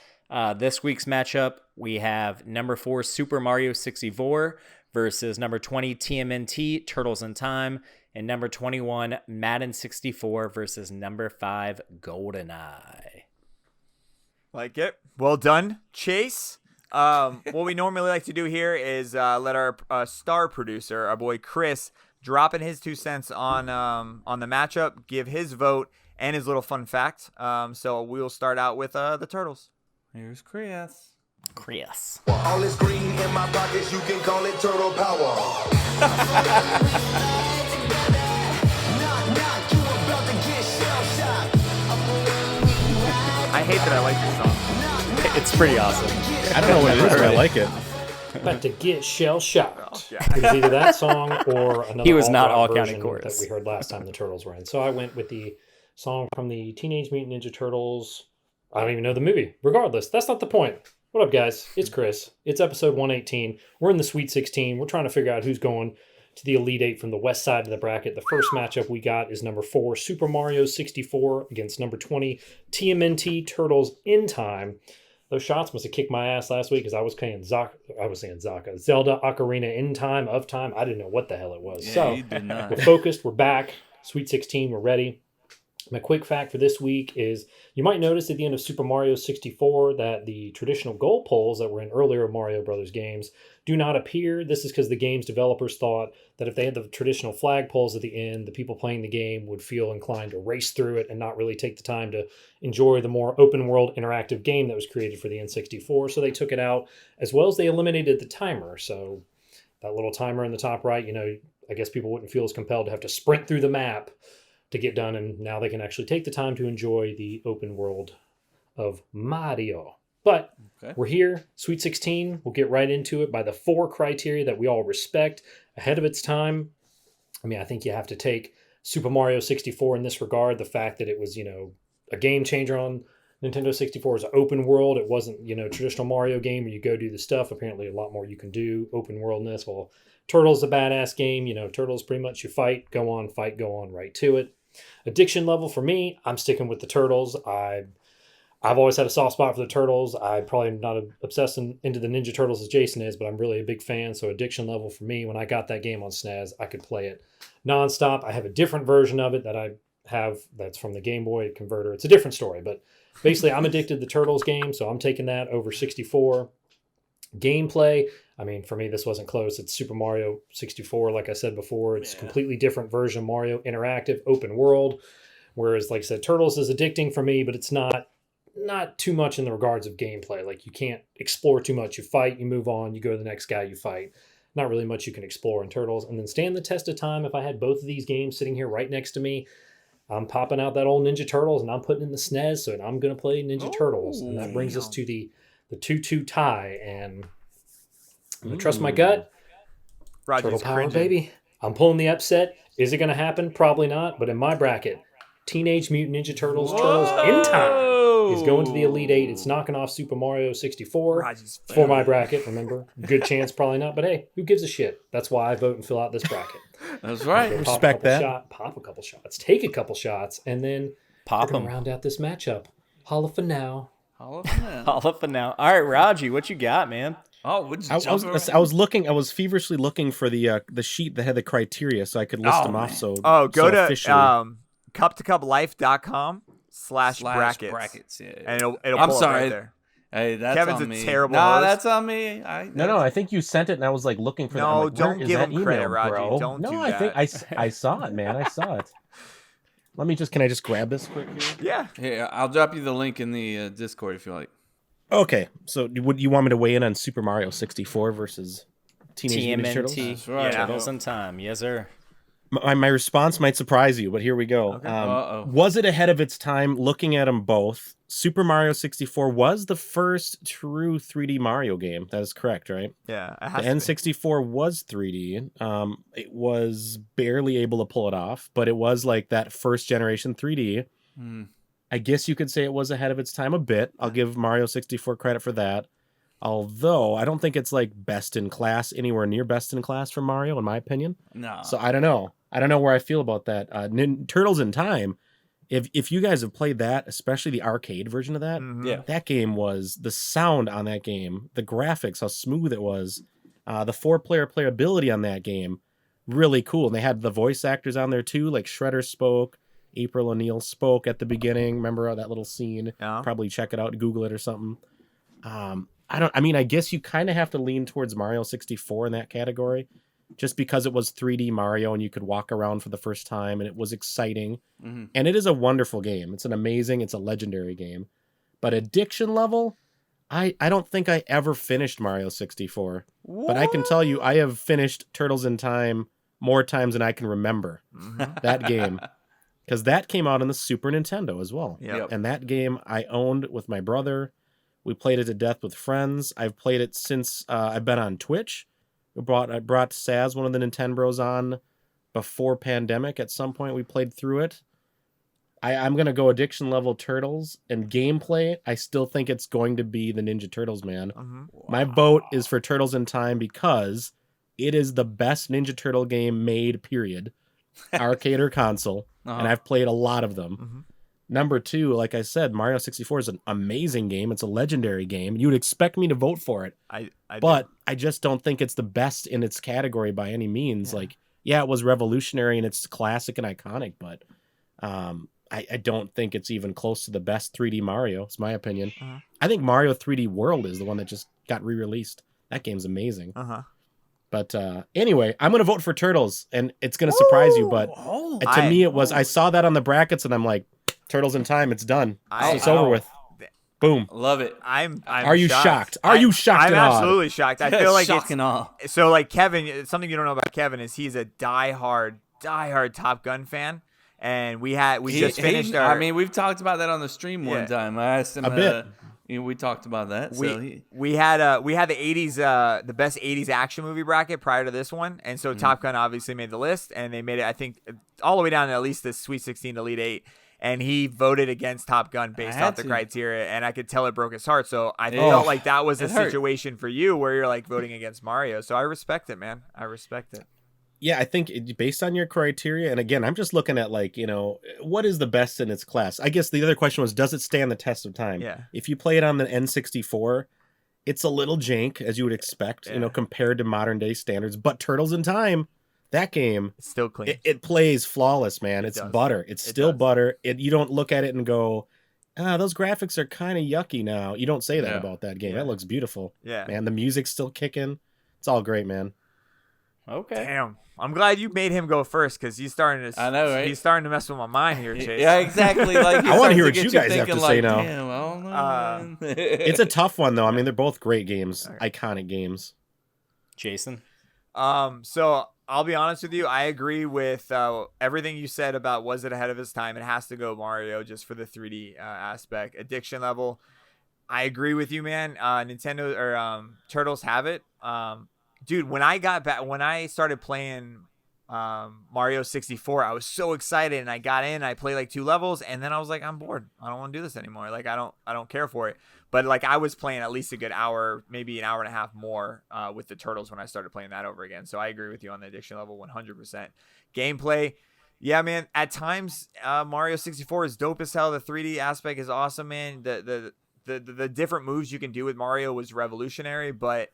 D: This week's matchup, we have number 4 Super Mario 64 versus number 20 TMNT Turtles in Time, and number 21 Madden 64 versus number 5 GoldenEye.
C: Like it. Well done, Chase. What we normally like to do here is let our star producer, our boy Chris, drop in his 2 cents on the matchup, give his vote and his little fun fact. So we'll start out with the Turtles.
A: Here's Chris.
D: Chris.
F: All this green in my pockets, you can call it turtle power.
C: I hate that I like this song.
D: It's pretty awesome.
B: I don't know what it is, but I like it.
G: About to get shell shocked.
C: Yeah.
G: It was either that song or another.
D: He was not
G: all-out
D: all county
G: version
D: chorus.
G: that we heard last time the Turtles were in. So I went with the song from the Teenage Mutant Ninja Turtles. I don't even know the movie. Regardless, that's not the point. What up, guys? It's Chris. It's episode 118. We're in the Sweet 16. We're trying to figure out who's going to the Elite Eight from the west side of the bracket. The first matchup we got is number 4 Super Mario 64 against number 20 TMNT Turtles in Time. Those shots must have kicked my ass last week because I was saying Zelda Ocarina in Time of Time. I didn't know what the hell it was.
A: Yeah,
G: so
A: you did not.
G: we're focused. We're back. Sweet 16. We're ready. My quick fact for this week is you might notice at the end of Super Mario 64 that the traditional goal poles that were in earlier Mario Brothers games do not appear. This is because the game's developers thought that if they had the traditional flag poles at the end, the people playing the game would feel inclined to race through it and not really take the time to enjoy the more open world interactive game that was created for the N64. So they took it out, as well as they eliminated the timer. So that little timer in the top right, I guess people wouldn't feel as compelled to have to sprint through the map to get done, and now they can actually take the time to enjoy the open world of Mario. But we're here, Sweet 16. We'll get right into it by the 4 criteria that we all respect ahead of its time. I mean, I think you have to take Super Mario 64 in this regard. The fact that it was, a game changer on Nintendo 64 is an open world. It wasn't, traditional Mario game where you go do the stuff. Apparently, a lot more you can do, open worldness. Well, Turtle's a badass game. Turtle's pretty much you fight, go on, right to it. Addiction level for me, I'm sticking with the Turtles. I've always had a soft spot for the Turtles. I'm probably not obsessed into the Ninja Turtles as Jason is, but I'm really a big fan. So addiction level for me, when I got that game on SNES, I could play it nonstop. I have a different version of it that I have that's from the Game Boy converter. It's a different story, but basically I'm addicted to the Turtles game, so I'm taking that over 64. Gameplay, I mean, for me, this wasn't close. It's Super Mario 64, like I said before. It's a completely different version of Mario, interactive, open world. Whereas, like I said, Turtles is addicting for me, but it's not too much in the regards of gameplay. Like, you can't explore too much. You fight, you move on, you go to the next guy, you fight. Not really much you can explore in Turtles. And then stand the test of time. If I had both of these games sitting here right next to me, I'm popping out that old Ninja Turtles and I'm putting in the SNES, so I'm going to play Ninja Turtles. And that brings us to the 2-2 tie. And I'm going to trust my gut.
C: Raji's
G: Turtle power,
C: cringing.
G: baby. I'm pulling the upset. Is it going to happen? Probably not. But in my bracket, Teenage Mutant Ninja Turtles, Turtles in Time is going to the Elite Eight. It's knocking off Super Mario 64
C: Raji's
G: for my bracket. Remember, good chance, probably not. But hey, who gives a shit? That's why I vote and fill out this bracket.
A: That's right.
G: Go
B: Respect that.
G: Pop a couple shots. Take a couple shots. And then
D: Pop
G: we're going
D: them.
G: to round out this matchup. Holla for now.
A: All of them.
D: All up and now. All right, Raji, what you got, man?
A: Oh, would you
B: I
A: jump
B: was feverishly looking for the sheet that had the criteria so I could list
A: Oh,
B: them off.
A: man.
B: So
C: Oh, go
B: so
C: to
B: officially.
C: cup2cuplife.com/brackets.
A: brackets. Yeah.
C: And it'll
A: I'm
C: pull
A: sorry.
C: up right there.
A: Hey, that's
C: Kevin's
A: on
C: a
A: me.
C: terrible
A: Nah,
C: host.
A: that's on me.
B: No, I think you sent it, and I was like looking for that. I'm
C: No,
B: like, where
C: don't
B: is
C: give
B: that
C: him credit,
B: email,
C: Raji.
B: bro?
C: Don't
B: no,
C: do
B: I think
C: that.
B: I saw it, man. I saw it. Can I just grab this quick here?
C: Yeah.
A: Here, I'll drop you the link in the Discord if you like.
B: Okay, so would you want me to weigh in on Super Mario 64 versus Teenage Mutant Ninja Turtles?
D: TMNT.
A: That's right.
D: Turtles in Time. Yes, sir.
B: My response might surprise you, but here we go.
A: Uh-oh.
B: Was it ahead of its time? Looking at them both, Super Mario 64 was the first true 3D Mario game. That is correct, right?
C: Yeah. It
B: The
C: has to be.
B: N64 was 3D. It was barely able to pull it off, but it was like that first generation 3D. I guess you could say it was ahead of its time a bit. I'll give Mario 64 credit for that. Although I don't think it's like best in class, anywhere near best in class for Mario, in my opinion.
A: No.
B: So I don't know. I don't know where I feel about that. Turtles in Time. If you guys have played that, especially the arcade version of that,
A: Yeah.
B: that game was the sound on that game, the graphics, how smooth it was, the 4-player playability on that game, really cool. And they had the voice actors on there too, like Shredder spoke, April O'Neil spoke at the beginning. Remember that little scene?
C: Yeah.
B: Probably check it out, Google it or something. I guess you kind of have to lean towards Mario 64 in that category, just because it was 3D Mario and you could walk around for the first time and it was exciting.
A: Mm-hmm.
B: And it is a wonderful game. It's a legendary game. But addiction level, I don't think I ever finished Mario 64. But I can tell you, I have finished Turtles in Time more times than I can remember. That game. Because that came out on the Super Nintendo as well.
C: Yep.
B: And that game I owned with my brother. We played it to death with friends. I've played it since I've been on Twitch. I brought Saz, one of the 10Bros, on before pandemic. At some point, we played through it. I'm going to go addiction level Turtles. And gameplay, I still think it's going to be the Ninja Turtles, man. My vote is for Turtles in Time because it is the best Ninja Turtle game made, period. Arcade or console. And I've played a lot of them. Number 2, like I said, Mario 64 is an amazing game. It's a legendary game. You would expect me to vote for it. But I just don't think it's the best in its category by any means. Yeah. It was revolutionary and it's classic and iconic, but I don't think it's even close to the best 3D Mario. It's my opinion.
C: Uh-huh.
B: I think Mario 3D World is the one that just got re-released. That game's amazing. But anyway, I'm gonna vote for Turtles, and it's gonna surprise you. But to me, it was I saw that on the brackets, and I'm like, Turtles in Time. It's done. It's over with. Boom.
A: Love it.
C: I'm
B: Are you shocked? Are you shocked?
C: I'm
B: and awed?
C: absolutely shocked. I feel like
A: Shock and awe.
C: so like Kevin. Something you don't know about Kevin is he's a diehard Top Gun fan, and we just finished our.
A: I mean, we've talked about that on the stream one time. I asked him
B: a bit.
A: We talked about that.
C: We had the 80s the best 80s action movie bracket prior to this one, and so Top Gun obviously made the list, and they made it I think all the way down to at least the Sweet 16 Elite 8, and he voted against Top Gun based off the criteria, and I could tell it broke his heart. So I felt like that was a situation for you where you're like voting against Mario. So I respect it, man. I respect it.
B: Yeah, I think based on your criteria, and again, I'm just looking at like, what is the best in its class? I guess the other question was, does it stand the test of time?
C: Yeah.
B: If you play it on the N64, it's a little jank, as you would expect, compared to modern day standards. But Turtles in Time, that game,
C: It's still clean.
B: it plays flawless, man. It's butter. It's still butter. You don't look at it and go, those graphics are kind of yucky now. You don't say that about that game. That looks beautiful.
C: Yeah.
B: Man, the music's still kicking. It's all great, man.
D: Okay.
C: Damn. I'm glad you made him go first because he's starting to.
A: I know, right?
C: He's starting to mess with my mind here, Chase.
A: Yeah, exactly. Like
B: I want to hear what you guys have to say now.
A: Damn, I don't know, man.
B: It's a tough one, though. I mean, they're both great games, iconic games.
D: Jason.
C: So I'll be honest with you. I agree with everything you said about was it ahead of its time. It has to go Mario just for the 3D aspect. Addiction level. I agree with you, man. Nintendo or Turtles have it. Dude, when I started playing Mario 64, I was so excited, and I got in. I played like 2 levels, and then I was like, I'm bored. I don't want to do this anymore. Like I don't care for it. But like I was playing at least a good hour, maybe an hour and a half more with the Turtles when I started playing that over again. So I agree with you on the addiction level 100%. Gameplay, yeah, man. At times, Mario 64 is dope as hell. The 3D aspect is awesome, man. The different moves you can do with Mario was revolutionary, but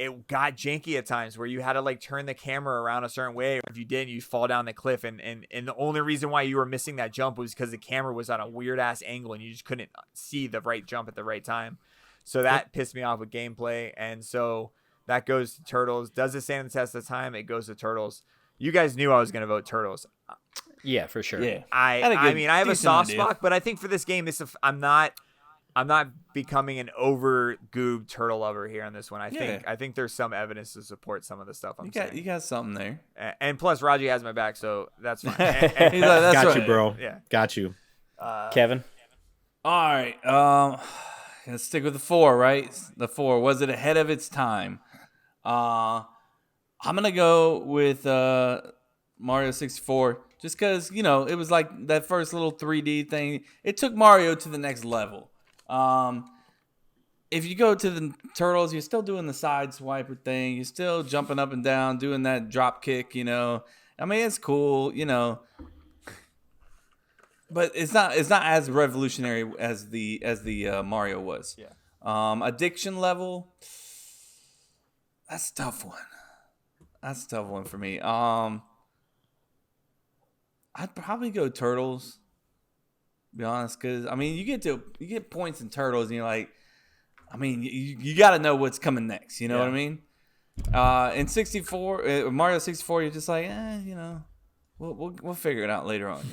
C: it got janky at times where you had to like turn the camera around a certain way. If you didn't, you fall down the cliff. And the only reason why you were missing that jump was because the camera was on a weird ass angle and you just couldn't see the right jump at the right time. So that pissed me off with gameplay. And so that goes to Turtles. Does it stand the test of time? It goes to Turtles. You guys knew I was going to vote Turtles.
D: Yeah, for sure.
A: Yeah.
C: I mean, I have a soft spot, but I think for this game, I'm not becoming an over goob turtle lover here on this one. I think there's some evidence to support some of the stuff I'm saying.
A: You got something there.
C: And plus, Raji has my back, so that's fine.
A: He's like, that's
B: Got
A: right.
B: you, bro.
C: Yeah.
B: Got you.
D: Kevin.
A: All right. Let's stick with the 4, right? The 4. Was it ahead of its time? I'm gonna go with Mario 64, just because it was like that first little 3D thing. It took Mario to the next level. If you go to the Turtles, you're still doing the side swiper thing. You're still jumping up and down, doing that drop kick. I mean, it's cool. But it's not as revolutionary as the Mario was.
C: Yeah.
A: Addiction level. That's a tough one. That's a tough one for me. I'd probably go Turtles. Be honest, because I mean, you get points in Turtles, and you're like, I mean, you got to know what's coming next. You know what I mean? In 64, Mario 64, you're just like, we'll figure it out later on.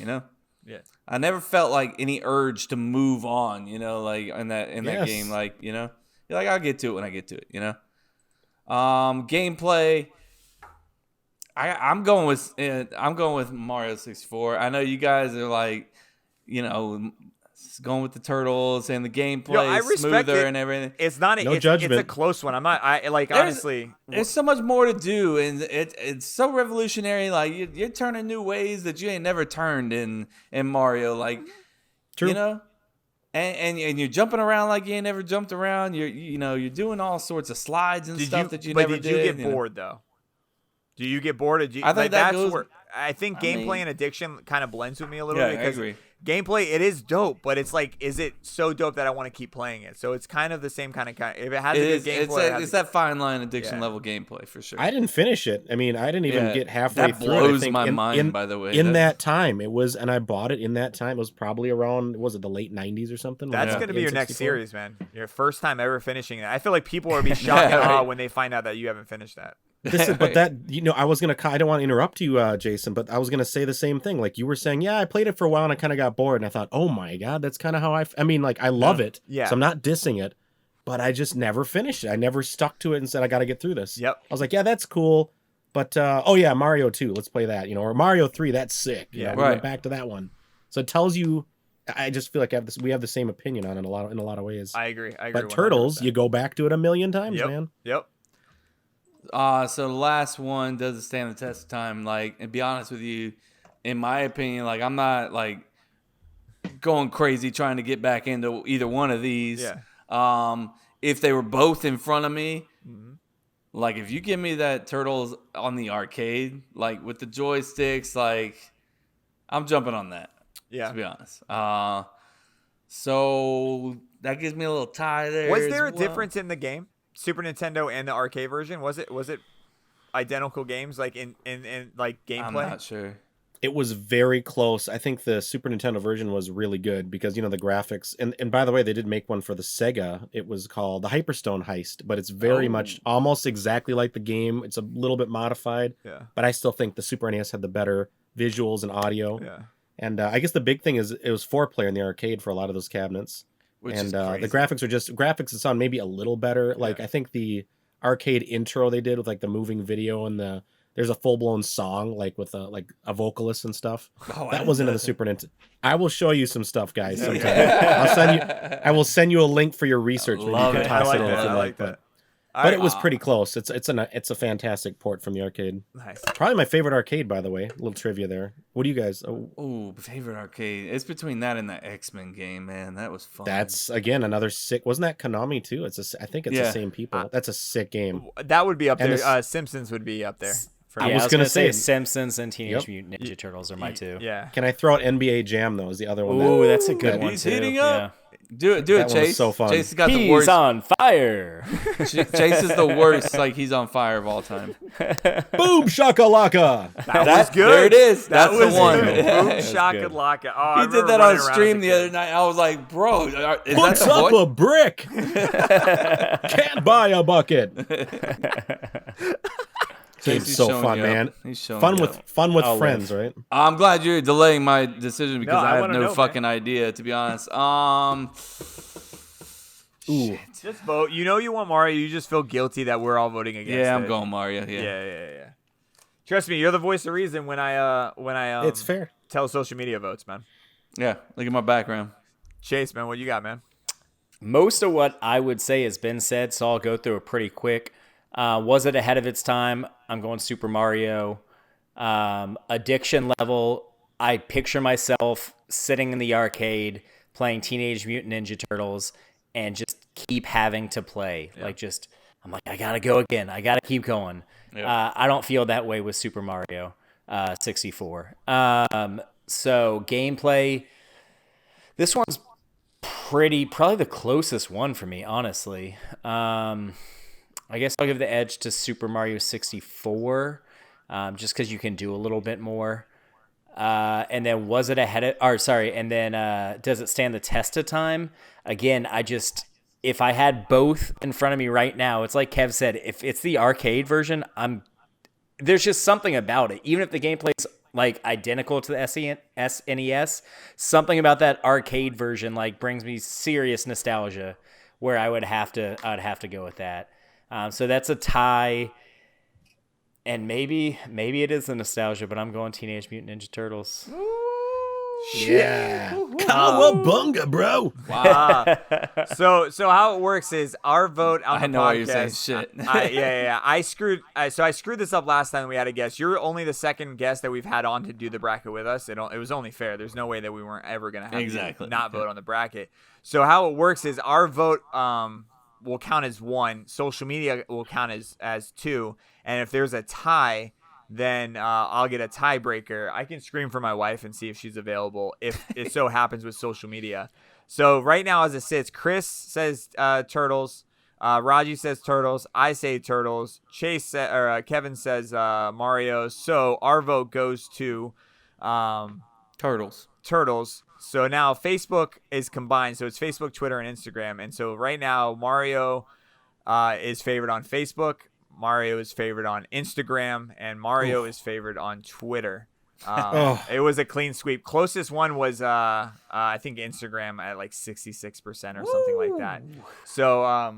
C: Yeah.
A: I never felt like any urge to move on. Like in that game, like you're like, I'll get to it when I get to it. Gameplay. I'm going with Mario 64. I know you guys are like, going with the Turtles and the gameplay is smoother and everything.
C: It's not
B: no judgment.
C: It's a close one. I'm not. Honestly,
A: there's so much more to do, and it's so revolutionary. Like you're turning new ways that you ain't never turned in Mario. Like,
B: True.
A: And you're jumping around like you ain't never jumped around. You're doing all sorts of slides and stuff that you never did.
C: Did you get bored though? Do you get bored?
A: I think that goes.
C: I think gameplay and addiction kind of blends with me a little bit because gameplay, it is dope, but it's like, is it so dope that I want to keep playing it? So it's kind of the same kind of if it has a good gameplay,
A: it's that fine line addiction
C: Yeah.
A: level gameplay for sure.
B: I didn't finish it. I mean, I didn't even get halfway
A: that
B: through it. I
A: blows
B: think
A: my mind, by the way.
B: In that time, it was, and I bought it in that time. It was probably around, was it the late 90s or something?
C: that's
B: Like
C: going to be your next
B: N64?
C: series, man. Your first time ever finishing it. I feel like people are be shocked and awe when they find out that you haven't finished that.
B: But that, I don't want to interrupt you, Jason, but I was gonna say the same thing. Like you were saying, yeah, I played it for a while and I kind of got bored, and I thought, oh my god, that's kind of how I mean, like I love it,
C: Yeah.
B: So I'm not dissing it, but I just never finished it. I never stuck to it and said I got to get through this.
C: Yep.
B: I was like, yeah, that's cool, but oh yeah, Mario 2, let's play that, or Mario 3, that's sick.
C: Yeah,
B: we went back to that one, so it tells you. I just feel like we have the same opinion on it in a lot of ways.
C: I agree.
B: But Turtles,
C: 100%.
B: you go back to it a million times, man.
C: Yep.
A: So the last one doesn't stand the test of time. Like, and be honest with you, in my opinion, like I'm not like going crazy trying to get back into either one of these.
C: Yeah.
A: If they were both in front of me,
C: Mm-hmm.
A: like if you give me that Turtles on the arcade, like with the joysticks, like I'm jumping on that.
C: Yeah.
A: To be honest. So that gives me a little tie there.
C: Was
A: as
C: there a
A: well.
C: difference in the game, Super Nintendo and the arcade version? Was it identical games like in like gameplay?
A: I'm not sure.
B: It was very close. I think the Super Nintendo version was really good because, the graphics. And by the way, they did make one for the Sega. It was called the Hyperstone Heist, but it's very much almost exactly like the game. It's a little bit modified.
C: Yeah.
B: But I still think the Super NES had the better visuals and audio.
C: Yeah.
B: And I guess the big thing is it was 4-player in the arcade for a lot of those cabinets.
A: Which
B: and
A: is
B: the
A: crazy.
B: graphics and sound maybe a little better. Like I think the arcade intro they did with like the moving video and there's a full-blown song like with a vocalist and stuff. That wasn't in the Super Nintendo. I will show you some stuff, guys, sometime. I will send you a link for your research. Maybe you
A: love
B: can
A: it.
B: toss
C: I like
B: it in
C: that.
B: if you
C: I like
B: but-
C: that.
B: But it was pretty close. It's a fantastic port from the arcade.
C: Nice.
B: Probably my favorite arcade, by the way. A little trivia there. What do you guys?
A: Ooh, favorite arcade. It's between that and the X-Men game, man. That was fun.
B: That's again another sick. Wasn't that Konami too? I think it's the same people. That's a sick game.
C: That would be up
B: And
C: there.
B: this-
C: Simpsons would be up there. For
B: I
C: me.
B: was
D: gonna
B: gonna say-
D: Simpsons and Teenage
B: Yep.
D: Mutant Ninja Turtles are my two.
C: Yeah.
B: Can I throw out NBA Jam though? Is the other one?
D: Ooh, that's a good one
A: He's
D: too.
A: heating
D: Yeah.
A: up. Do it,
B: That one was
A: Chase.
B: so fun.
A: Chase has got the
D: He's
A: worst.
D: on fire.
A: Chase is the worst. Like he's on fire of all time.
B: Boom shakalaka.
C: That was good.
A: There it is.
C: That
A: That's
C: was
A: the one.
C: good.
A: Yeah.
C: Boom
D: That's
C: shaka
D: good.
C: laka. Oh, I
A: He did
C: remember
A: that on
C: running around
A: stream
C: as a
A: the
C: kid.
A: other night. I was like, bro, is that
B: Puts
A: the
B: up
A: voice?
B: a brick. Can't buy a bucket. Game's
A: He's
B: so
A: showing
B: fun,
A: you up.
B: man.
A: He's showing
B: Fun
A: you
B: with
A: up.
B: Oh, friends, right?
A: I'm glad you're delaying my decision because
C: I
A: I have
C: wanna
A: no
C: know,
A: fucking idea, to be honest.
B: Ooh,
C: Just vote. You know you want Mario. You just feel guilty that we're all voting against.
A: yeah, I'm
C: it.
A: going Mario. Yeah.
C: Yeah. Trust me, you're the voice of reason when I
B: it's fair.
C: tell social media votes, man.
A: Yeah, look at my background.
C: Chase, man, what you got, man?
D: Most of what I would say has been said, so I'll go through it pretty quick. Was it ahead of its time? I'm going Super Mario. Addiction level, I picture myself sitting in the arcade playing Teenage Mutant Ninja Turtles and just keep having to play. I'm like, I gotta go again. I gotta keep going.
A: Yeah.
D: I don't feel that way with Super Mario 64. So gameplay, this one's probably the closest one for me, honestly. I guess I'll give the edge to Super Mario 64, just because you can do a little bit more. And then was it and then does it stand the test of time? Again, if I had both in front of me right now, it's like Kev said, if it's the arcade version, there's just something about it. Even if the gameplay's like identical to the SNES, something about that arcade version like brings me serious nostalgia where I'd have to go with that. So that's a tie. And maybe it is the nostalgia, but I'm going Teenage Mutant Ninja Turtles.
B: Yeah. Cowabunga, bro.
A: Wow.
C: So how it works is our vote on
A: I
C: the
A: know why you're
C: podcast.
A: saying shit.
C: Yeah. I screwed this up last time we had a guest. You're only the second guest that we've had on to do the bracket with us. It was only fair. There's no way that we weren't ever gonna have
A: Exactly.
C: you not vote on the bracket. So how it works is our vote will count as one. Social media will count as two. And if there's a tie, then I'll get a tiebreaker. I can scream for my wife and see if she's available if it so happens with social media. So right now as it sits, Chris says Turtles. Raji says Turtles. I say Turtles. Kevin says Mario. So our vote goes to
A: Turtles.
C: So now Facebook is combined. So it's Facebook, Twitter, and Instagram. And so right now Mario is favored on Facebook. Mario is favored on Instagram, and Mario is favored on Twitter. It was a clean sweep. Closest one was I think Instagram at like 66% or something like that. So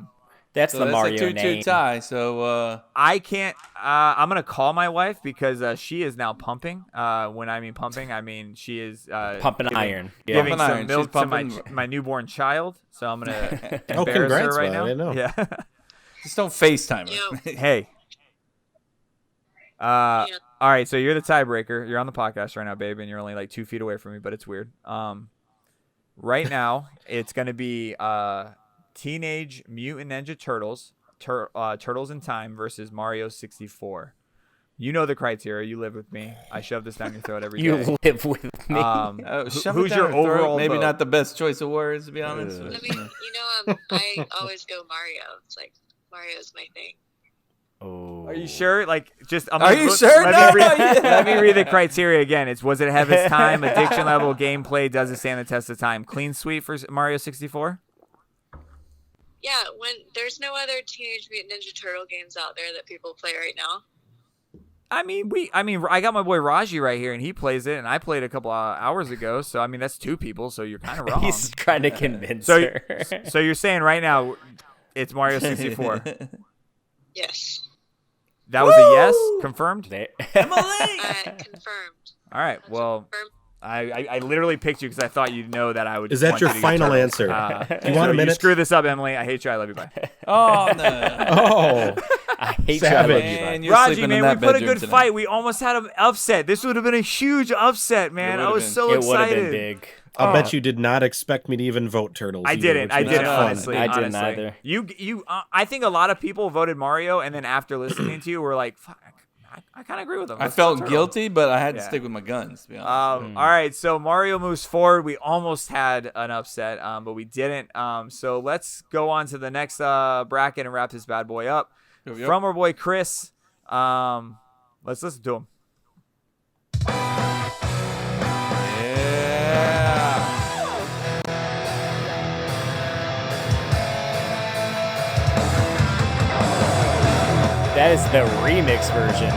D: That's
A: So
D: the
A: that's
D: Mario
A: a 2-2
D: name.
A: tie. So
C: I can't. I'm gonna call my wife because she is now pumping. When I mean pumping, I mean she is
D: Pumping iron. Yeah.
C: giving
A: Pumping
C: some
A: iron.
C: milk
A: She's
C: to
A: pumping-
C: my newborn child. So I'm gonna
B: Oh,
C: embarrass
B: congrats,
C: her right
B: man.
C: now.
B: I didn't know.
C: Yeah.
A: just don't FaceTime her.
C: Hey. All right, so you're the tiebreaker. You're on the podcast right now, babe, and you're only like 2 feet away from me, but it's weird. Right now, it's gonna be Teenage Mutant Ninja Turtles, Turtles in Time versus Mario 64. You know the criteria. You live with me. I shove this down your throat every day.
D: You live with me.
A: Shove it
C: Who's
A: down
C: your
A: her throat.
C: overall
A: Maybe
C: vote?
A: not the best choice of words, to be honest.
H: I
A: but,
H: mean, I always go Mario. It's like Mario's my thing.
D: Oh.
C: Are you sure? Like, just
A: Are you sure?
C: Let, me
A: No,
C: read,
A: yeah.
C: let me read the criteria again. It's was it ahead of its time? Addiction level, gameplay, does it stand the test of time? Clean sweep for Mario 64.
H: Yeah, when there's no other Teenage Mutant Ninja Turtle games out there that people play right now.
C: I mean, I got my boy Raji right here, and he plays it, and I played a couple hours ago. So I mean, that's 2 people. So you're kind of wrong.
D: He's trying to convince
C: So,
D: her.
C: so you're saying right now it's Mario 64?
H: Yes.
C: That was a yes, confirmed.
H: Confirmed.
C: All right. Well,
H: Confirmed.
C: I literally picked you because I thought you'd know that I would.
B: Is that
C: want
B: your
C: you to get
B: final
C: Turtles.
B: answer?
C: Do
B: you want a minute?
C: screw this up, Emily. I hate you. I love you. Bye.
A: oh no!
B: Oh,
D: I hate
B: Savage.
D: you.
A: Man, you're
C: Raji,
A: sleeping
C: man,
A: in
C: we
A: that
C: put a
A: bedroom
C: good
A: tonight.
C: fight. We almost had an upset. This would have been a huge upset, man. I
A: would've
C: was
A: been.
C: so
D: It would have
C: excited.
D: been big.
B: I'll bet you did not expect me to even vote Turtles.
C: I
B: either,
C: didn't.
B: which
C: I
B: makes
C: didn't.
B: it fun.
C: Honestly,
D: I didn't
C: honestly.
D: either.
C: You. I think a lot of people voted Mario, and then after listening to you, were like, "Fuck, I kind of agree with them."
A: I
C: Let's go
A: felt
C: Turtles.
A: guilty, but I had to
C: Yeah.
A: stick with my guns. To be honest.
C: All right, so Mario moves forward. We almost had an upset, but we didn't. So let's go on to the next bracket and wrap this bad boy up.
A: Yep.
C: From our boy Chris. Let's listen to him.
D: That is the remix version.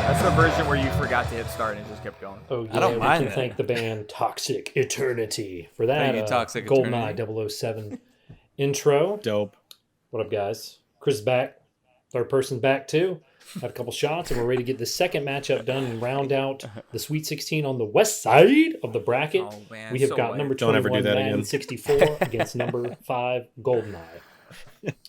C: That's the version where you forgot to hit start and it just kept going.
G: Oh, yeah,
A: I don't
G: we
A: mind
G: can
A: that.
G: thank the band Toxic Eternity for that.
A: Thank you, Toxic
G: GoldenEye
A: Eternity.
G: 007 intro.
B: Dope.
G: What up, guys? Chris is back. Third person's back, too. Had a couple shots, and we're ready to get the second matchup done and round out the Sweet 16 on the west side of the bracket.
C: Oh, man,
G: We have
C: so
G: got
C: white.
G: number
B: Don't ever
G: 21,
B: do that
G: Madden
B: again.
G: 64 against number 5, GoldenEye.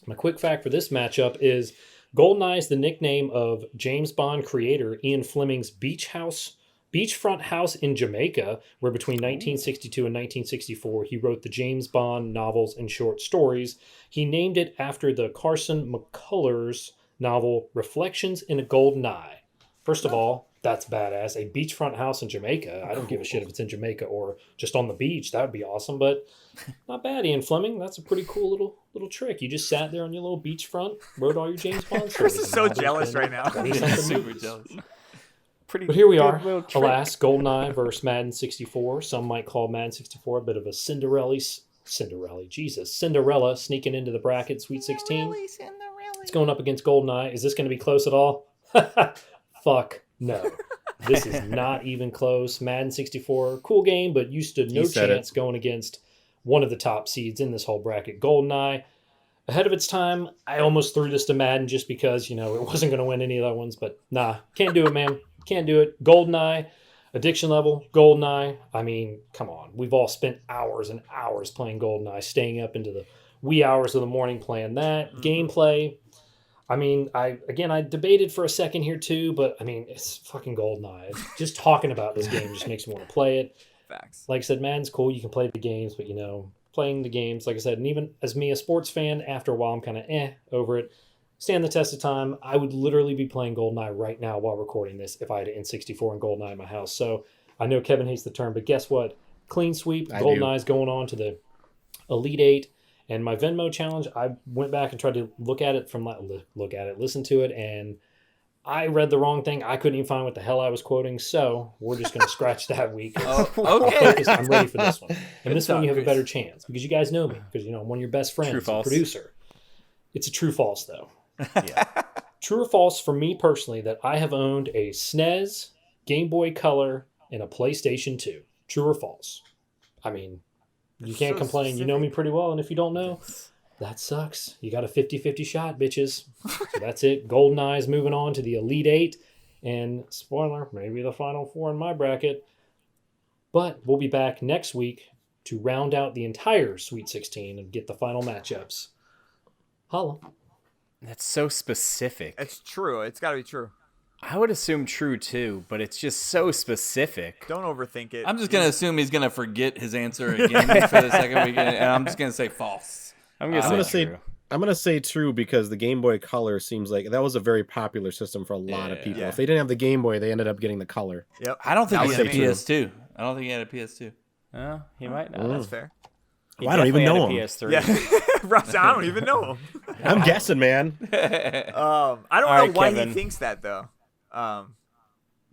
G: My quick fact for this matchup is GoldenEye is the nickname of James Bond creator Ian Fleming's beachfront house in Jamaica, where between 1962 and 1964 he wrote the James Bond novels and short stories. He named it after the Carson McCullers novel Reflections in a Golden Eye. First of all, that's badass. A beachfront house in Jamaica. I don't give a shit if it's in Jamaica or just on the beach. That would be awesome, but not bad, Ian Fleming. That's a pretty cool little trick. You just sat there on your little beachfront, wrote all your James Bond stories.
C: Chris is so jealous right now.
A: Super jealous.
G: But here we are.
D: little trick.
G: Alas, GoldenEye versus Madden 64. Some might call Madden 64 a bit of a Cinderella sneaking into the bracket, Sweet 16. It's going up against GoldenEye. Is this going to be close at all? Fuck no. This is not even close. Madden 64, cool game, but you stood no
B: He said
G: chance going against one of the top seeds in this whole bracket, GoldenEye. Ahead of its time, I almost threw this to Madden just because, it wasn't going to win any of the other ones, but nah, can't do it, man. Can't do it. GoldenEye, addiction level, GoldenEye. I mean, come on. We've all spent hours and hours playing GoldenEye, staying up into the wee hours of the morning playing that. Gameplay, I mean, I debated for a second here too, but I mean, it's fucking GoldenEye. Just talking about this game just makes me want to play it.
C: Facts.
G: Like I said, Madden's cool. You can play the games, but playing the games, like I said, and even as me, a sports fan, after a while, I'm kind of over it. stand the test of time. I would literally be playing GoldenEye right now while recording this if I had an N64 and GoldenEye in my house. So I know Kevin hates the term, but guess what? Clean sweep. GoldenEye's going on to the Elite Eight. And my Venmo challenge, I went back and tried to listen to it, and I read the wrong thing. I couldn't even find what the hell I was quoting, so we're just going to scratch that week.
A: Okay.
G: I'm ready for this one. And this one you have a
A: Chris.
G: better chance because you guys know me because, I'm one of your best friends,
D: True, false.
G: producer. It's a true false, though.
D: Yeah.
G: True or false for me personally that I have owned a SNES, Game Boy Color, and a PlayStation 2. True or false? I mean, you can't
C: so
G: complain. You know
C: specific.
G: me pretty well, and if you don't know, that sucks. You got a 50-50 shot, bitches. So that's it. GoldenEye's moving on to the Elite Eight. And spoiler, maybe the Final Four in my bracket. But we'll be back next week to round out the entire Sweet 16 and get the final matchups. Holla.
D: That's so specific.
C: It's true. It's got to be true.
D: I would assume true too, but it's just so specific.
C: Don't overthink it.
A: I'm just gonna assume he's gonna forget his answer again for the second weekend, and I'm just gonna say false.
D: I'm
B: I'm
D: gonna
B: gonna
D: say
B: say
D: true.
B: I'm gonna say true because the Game Boy Color seems like that was a very popular system for a lot of
A: Yeah.
B: people.
C: Yeah.
B: If they didn't have the Game Boy, they ended up getting the Color.
C: Yep.
A: I don't think
C: That
A: he
C: was
A: had a
C: me.
A: PS2. I don't think he had a PS2.
D: Oh, he might not.
C: That's fair.
D: He
B: Well, I don't even
D: definitely
B: know
D: had a
B: him.
D: PS3.
C: Yeah. Russ, I don't even know him.
B: I'm guessing, man.
C: I don't
D: All
C: know
D: right,
C: why
D: Kevin.
C: he thinks that though.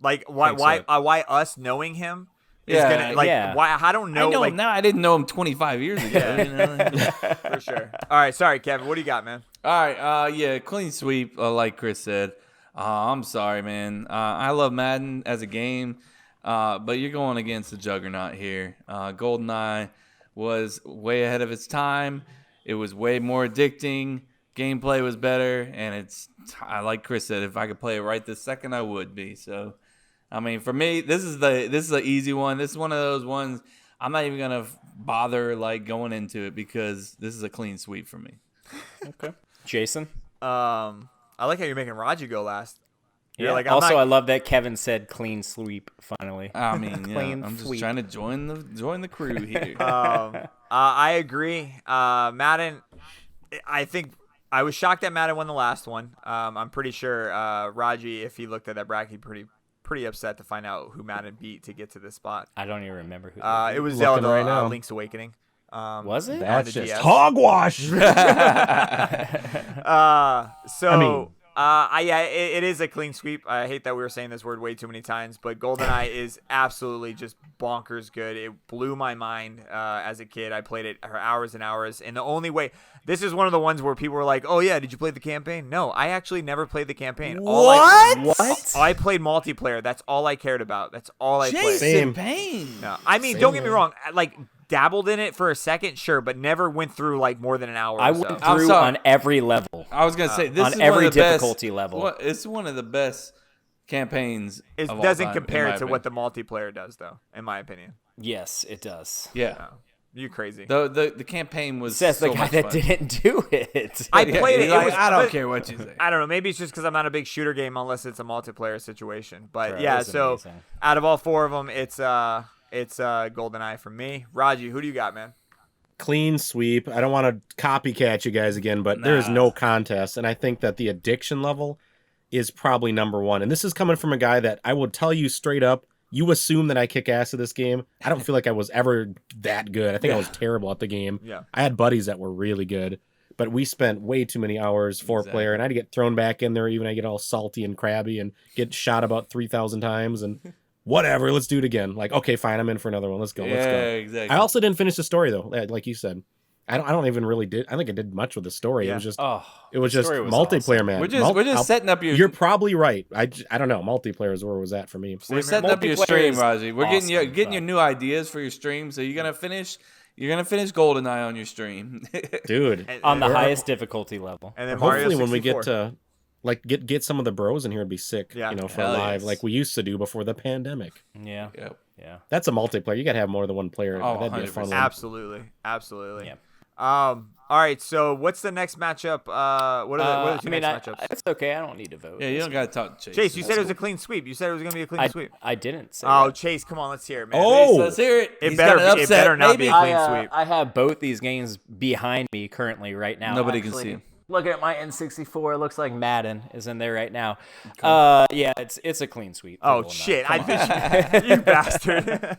C: Like why us knowing him is
A: Yeah,
C: gonna like
D: yeah.
C: why I don't know
A: I know
C: like
A: him now. I didn't know him 25 years ago. You know?
C: for sure. All right, sorry, Kevin. What do you got, man?
A: All right, yeah, clean sweep, like Chris said. I'm sorry, man. I love Madden as a game, but you're going against the juggernaut here. GoldenEye was way ahead of its time. It was way more addicting. Gameplay was better, and like Chris said, if I could play it right this second, I would be. So, I mean, for me, this is an easy one. This is one of those ones I'm not even gonna bother like going into it because this is a clean sweep for me.
D: Okay. Jason?
C: I like how you're making Raji go last. You're
D: Yeah.
C: like,
D: Also, I love that Kevin said clean sweep finally.
A: I mean, yeah,
D: Clean
A: I'm just
D: sweep.
A: trying to join the crew here.
C: I agree. Madden, I think I was shocked that Madden won the last one. I'm pretty sure Raji, if he looked at that bracket, pretty upset to find out who Madden beat to get to this spot.
D: I don't even remember who.
C: It was
B: Looking
C: Zelda
B: right now.
C: Link's Awakening.
D: Was it?
B: That's
C: the
B: just
C: DS.
B: hogwash.
C: It is a clean sweep. I hate that we were saying this word way too many times, but GoldenEye is absolutely just bonkers good. It blew my mind as a kid. I played it for hours and hours, and the only way this is one of the ones where people were like, "Oh yeah, did you play the campaign?" No, I actually never played the campaign.
D: What?
C: I played multiplayer. That's all I cared about. That's all I played.
B: Same.
A: Payne.
C: No, I mean, don't get me wrong. Like dabbled in it for a second, sure, but never went through like more than an hour.
D: I
C: or so.
D: went
A: I'm
D: through
A: sorry.
D: on every level.
A: I was gonna say this
D: on
A: is
D: every
A: one of the
D: difficulty
A: best,
D: level.
A: It's one of the best campaigns.
C: It
A: of all
C: doesn't
A: time,
C: compare
A: in my
C: to what
A: opinion.
C: the multiplayer does, though, in my opinion.
D: Yes, it does.
A: Yeah.
C: No, you crazy.
A: The campaign was
D: Says the
A: so
D: guy
A: much
D: that
A: fun.
D: didn't do it.
C: I
A: Yeah,
C: played it.
A: he's
C: It
A: like,
C: was,
A: I don't
C: but-
A: care what you say.
C: I don't know. Maybe it's just because I'm not a big shooter game unless it's a multiplayer situation. But
D: Bro, it
C: yeah,
D: was
C: so
D: amazing.
C: out of all four of them, it's GoldenEye for me. Raji, who do you got, man?
B: Clean sweep. I don't want to copycat you guys again, but there is
A: Nah.
B: no contest. And I think that the addiction level is probably number one. And this is coming from a guy that I will tell you straight up, you assume that I kick ass at this game. I don't feel like I was ever that good. I think I was terrible at the game.
C: Yeah.
B: I had buddies that were really good, but we spent way too many hours four player, and I'd get thrown back in there. Even I get all salty and crabby and get shot about 3,000 times and whatever. Let's do it again. Like, okay, fine. I'm in for another one. Let's go. Let's go.
A: Exactly.
B: I also didn't finish the story though. Like you said, I don't even really did. I don't think I did much with the story.
C: Yeah.
B: It was just
D: Oh,
B: it was
D: the
B: just
D: story was
B: multiplayer,
D: awesome.
B: man.
A: We're just setting up your.
B: You're probably right. I don't know. Multiplayer is where it was at for me.
A: We're setting up your
D: Multiplayer
A: stream,
D: is
A: Raji. We're getting
D: awesome,
A: your
D: but-
A: new ideas for your stream. So you're gonna finish GoldenEye on your stream.
B: Dude.
D: on the
C: and-
D: highest difficulty level.
C: And then Mario
B: Hopefully when we
C: 64.
B: get to like get some of the bros in here, it'd be sick.
C: Yeah.
B: For
A: Hell
B: live
A: yes.
B: like we used to do before the pandemic.
D: Yeah.
A: Yep.
D: Yeah.
B: That's a multiplayer. You gotta have more than one player.
A: Oh,
B: That'd be a fun
A: 100%.
B: one.
C: Absolutely.
D: Yeah.
C: All right. So what's the next matchup? What are the two next matchups?
D: it's okay. I don't need to vote.
A: Yeah, you don't gotta talk to Chase.
C: Chase, you said it was a clean sweep. You said it was gonna be a clean sweep.
D: I didn't say
C: Oh,
D: that.
C: Chase, come on, let's hear it, man.
B: Oh!
A: Chase, let's hear it.
C: It
A: He's
C: better-
A: got an
C: it
A: upset,
C: better not be
A: maybe.
C: a clean sweep.
D: I have both these games behind me currently right now.
A: Nobody
D: actually.
A: can see him.
D: Looking at my N64, it looks like Madden is in there right now. Yeah, it's a clean sweep. for
C: Oh
D: GoldenEye.
C: shit! I bet you bastard.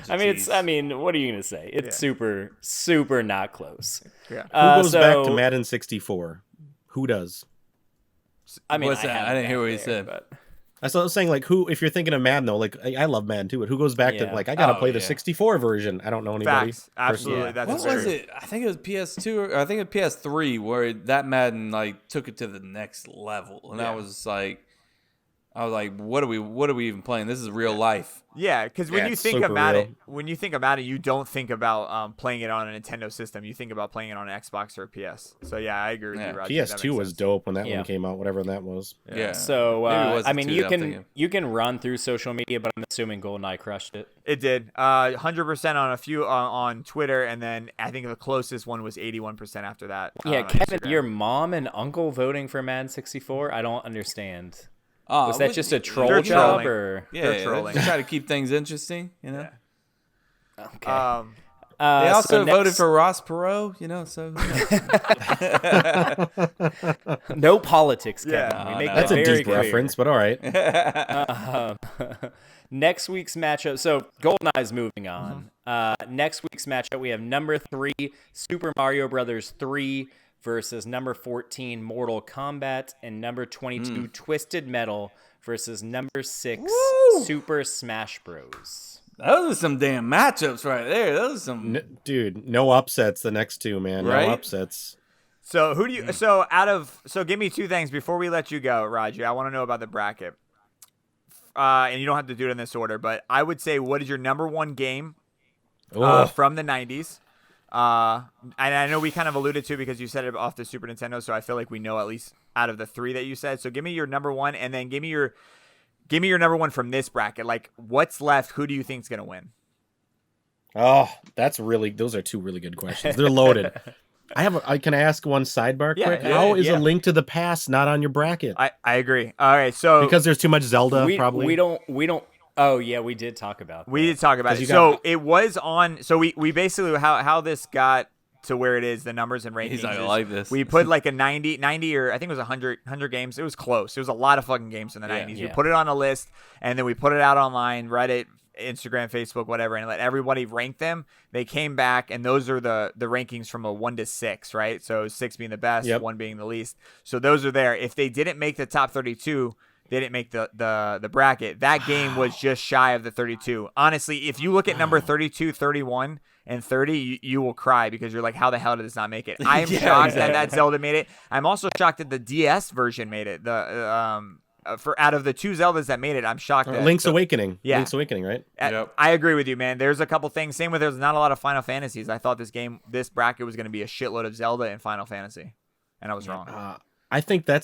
D: I mean, what are you gonna say? It's super not close.
C: Yeah.
B: Who goes back to Madden 64? Who does?
D: I mean,
A: What's that? I didn't hear what he said.
D: But
B: I was saying, like, who, if you're thinking of Madden, though, like, I love Madden too, but who goes back to, like, I gotta play the 64 version? I don't know anybody.
C: Facts. Absolutely. That's
A: What was it? I think it was PS2 or I think it was PS3 where that Madden like took it to the next level, and I was like, what are we even playing? This is real life.
C: Yeah, because when
B: Yeah,
C: you
B: it's
C: think
B: super
C: about
B: real.
C: it, you don't think about playing it on a Nintendo system. You think about playing it on an Xbox or a PS. So yeah, I agree with you, Raji. That
B: PS2
C: makes
B: was
C: sense.
B: dope when that one came out, whatever that was.
A: Yeah.
D: So
A: Maybe it was the
D: I mean,
A: two
D: you
A: that I'm thinking.
D: you can run through social media, but I'm assuming GoldenEye crushed it.
C: It did. 100% on a few on Twitter, and then I think the closest one was 81% after that.
D: Yeah,
C: on
D: Kevin,
C: Instagram.
D: your mom and uncle voting for Madden 64? I don't understand.
A: Oh,
D: Was that just a troll
C: they're
D: job
C: trolling.
D: or?
A: Yeah,
C: They're trolling.
A: Just try to keep things interesting, you know.
C: Yeah.
D: Okay.
A: They also
D: so
A: voted
D: next-
A: for Ross Perot, you know. So
D: no politics, Kevin.
C: Yeah.
D: We make
B: That's
D: that
B: a
D: very
B: deep
D: clear.
B: reference, but all right.
D: Next week's matchup. So GoldenEye's moving on. Next week's matchup, we have number 3 Super Mario Brothers 3 versus number 14 Mortal Kombat, and number 22 Twisted Metal versus number 6 Super Smash Bros.
A: those are some damn matchups right there. Those are some.
B: Dude, no upsets the next two, man.
A: Right?
B: No upsets.
C: So who do you? So give me two things before we let you go, Raji. I want to know about the bracket. And you don't have to do it in this order, but I would say, what is your number one game from the 90s? And I know we kind of alluded to because you said it off the Super Nintendo, so I feel like we know at least out of the 3 that you said. So give me your number one, and then give me your number one from this bracket. Like, what's left? Who do you think's gonna win?
B: Oh, those are two really good questions. They're loaded. Can I ask one sidebar quick?
C: Yeah,
B: How is
C: yeah.
B: A Link to the Past not on your bracket?
C: I agree. All right, so
B: Because there's too much Zelda,
D: we
B: probably.
D: we don't. Oh yeah, we did talk about that.
C: we did talk about it.
B: you
C: So
B: got-
C: it was on. So we basically how this got to where it is, the numbers and rankings.
A: He's not gonna
C: is
A: like this.
C: We put like a 90 or I think it was 100 games. It was close. It was a lot of fucking games in the 90s. We
D: Yeah.
C: put it on a list, and then we put it out online, Reddit, Instagram, Facebook, whatever, and let everybody rank them. They came back, and those are the rankings from a 1 to 6, right? So 6 being the best,
B: Yep.
C: 1 being the least. So those are there. If they didn't make the top 32, they didn't make the bracket. That game was just shy of the 32. Honestly, if you look at number 32, 31, and 30, you will cry because you're like, how the hell did this not make it? I am shocked that Zelda made it. I'm also shocked that the DS version made it. For out of the 2 Zeldas that made it, I'm shocked that
B: Link's Awakening.
C: Yeah.
B: Link's Awakening, right?
A: Yep.
C: I agree with you, man. There's a couple things. Same with there's not a lot of Final Fantasies. I thought this bracket was going to be a shitload of Zelda and Final Fantasy, and I was wrong.
B: I think that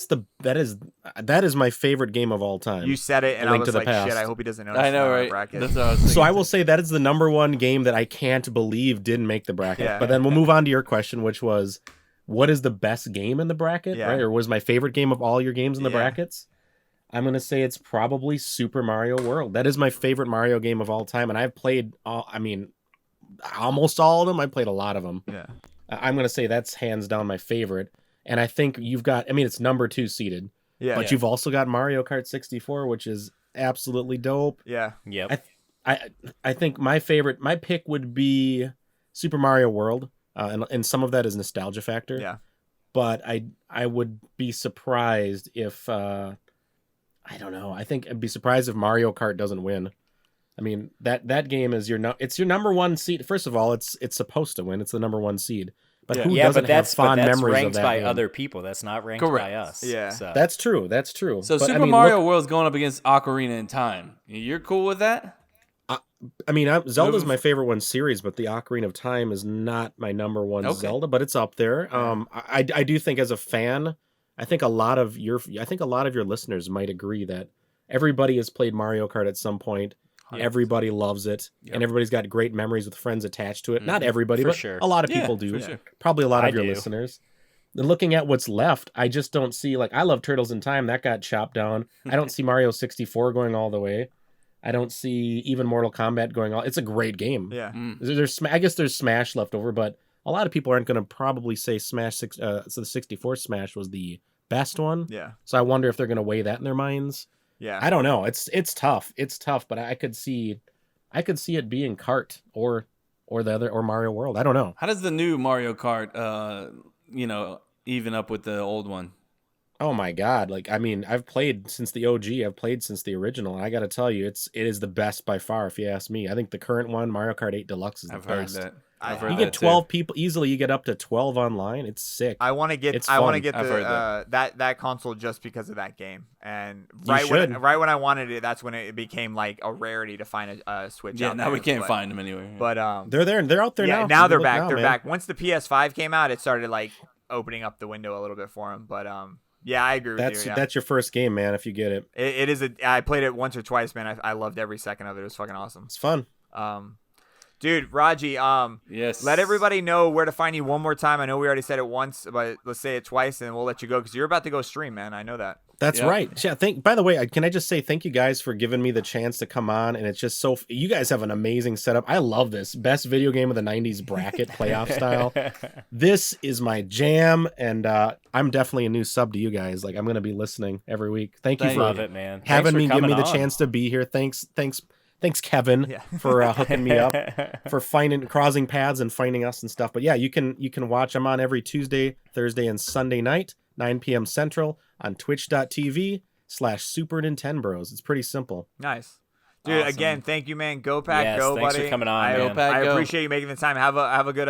B: is my favorite game of all time.
C: You said it, and I
B: Link
C: was
B: to the
C: like,
B: Past.
C: shit. I hope he doesn't notice.
A: I know,
C: that on the
A: right?
C: bracket.
A: That's what I was thinking.
B: So I will say that is the number one game that I can't believe didn't make the bracket.
C: Yeah.
B: But then we'll move on to your question, which was, what is the best game in the bracket,
C: Yeah.
B: right? Or was my favorite game of all your games in the
C: Yeah.
B: brackets? I'm going to say it's probably Super Mario World. That is my favorite Mario game of all time. And I've played, almost all of them. I played a lot of them.
C: Yeah.
B: I'm going to say that's hands down my favorite. And I think you've got, it's number 2 seeded.
C: Yeah.
B: But you've also got Mario Kart 64, which is absolutely dope.
C: Yeah.
D: Yep.
B: I think my pick would be Super Mario World, and some of that is nostalgia factor.
C: Yeah.
B: But I would be surprised if I don't know. I think I'd be surprised if Mario Kart doesn't win. I mean, that game is your number 1 seed. First of all, it's supposed to win. It's the number 1 seed. But who doesn't have fond memories
D: ranked
B: of that
D: by
B: game?
D: other people. That's not ranked
A: Correct.
D: by us.
C: Yeah.
D: So.
B: That's true. That's true.
A: So
B: But,
A: Super
B: look-
A: Mario World's going up against Ocarina in Time. You're cool with that?
B: Zelda's my favorite one series, but the Ocarina of Time is not my number 1 Zelda, but it's up there. I do think as a fan, I think a lot of your listeners might agree that everybody has played Mario Kart at some point. Everybody loves it, and everybody's got great memories with friends attached to it. Not everybody,
D: For
B: but
D: sure.
B: a lot of
A: Yeah,
B: people do.
A: for sure.
B: Probably a lot of
D: I
B: your
D: do.
B: listeners. And looking at what's left, I just don't see, I love Turtles in Time. That got chopped down. I don't see Mario 64 going all the way. I don't see even Mortal Kombat going all. It's a great game.
C: Yeah.
B: I guess there's Smash left over, but a lot of people aren't going to probably say so the 64 Smash was the best one.
C: Yeah.
B: So I wonder if they're going to weigh that in their minds.
C: Yeah.
B: I don't know. It's tough. It's tough, but I could see it being Kart or the other, or Mario World. I don't know.
A: How does the new Mario Kart, even up with the old one?
B: Oh my God. Like, I mean, I've played since the OG, I've played since the original, and I got to tell you, it is the best by far, if you ask me. I think the current one, Mario Kart 8 Deluxe, is the
A: I've heard
B: best.
A: that.
C: I've
A: I've heard
B: You
A: that
B: get
A: too.
B: 12 people easily. You get up to 12 online. It's sick.
C: I want to get
B: It's
C: I want to
B: fun.
C: get
A: I've heard
C: that console just because of that game. And
B: You should.
C: right when I wanted it, that's when it became like a rarity to find a Switch.
A: Yeah,
C: out
A: now
C: there.
A: we can't
C: But-
A: find them anywhere.
C: But
B: They're there. They're out there
C: yeah,
B: now.
C: now
B: You
C: they're
B: look
C: back.
B: now,
C: They're
B: man.
C: back. Once the PS5 came out, it started like opening up the window a little bit for them. But yeah, I agree with
B: That's
C: you. Yeah.
B: that's your first game, man. If you get it,
C: It is I played it once or twice, man. I loved every second of it. It was fucking awesome.
B: it's fun.
C: Dude, Raji,
A: yes.
C: let everybody know where to find you one more time. I know we already said it once, but let's say it twice, and we'll let you go because you're about to go stream, man. I know that.
B: That's
A: Yep.
B: right. Yeah. By the way, can I just say thank you guys for giving me the chance to come on? And it's just you guys have an amazing setup. I love this best video game of the '90s bracket playoff style. This is my jam, and I'm definitely a new sub to you guys. Like, I'm gonna be listening every week. Thank you
A: Thank
B: for
D: Love it, man. Thanks
B: having
D: for
B: me, giving me
D: coming
B: the
D: on.
B: chance to be here. Thanks, Kevin,
C: Yeah.
B: for hooking me up, for crossing paths and finding us and stuff. But yeah, you can watch. I'm on every Tuesday, Thursday, and Sunday night, 9 p.m. Central on twitch.tv/SuperNin10Bros. It's pretty simple.
C: Nice. Dude,
A: Awesome.
C: again, thank you, man. Go Pack,
D: Yes,
C: go,
D: thanks
C: buddy.
D: for coming on,
C: I,
D: man.
A: Go Pack,
C: I
A: go.
C: appreciate you making the time. Have a good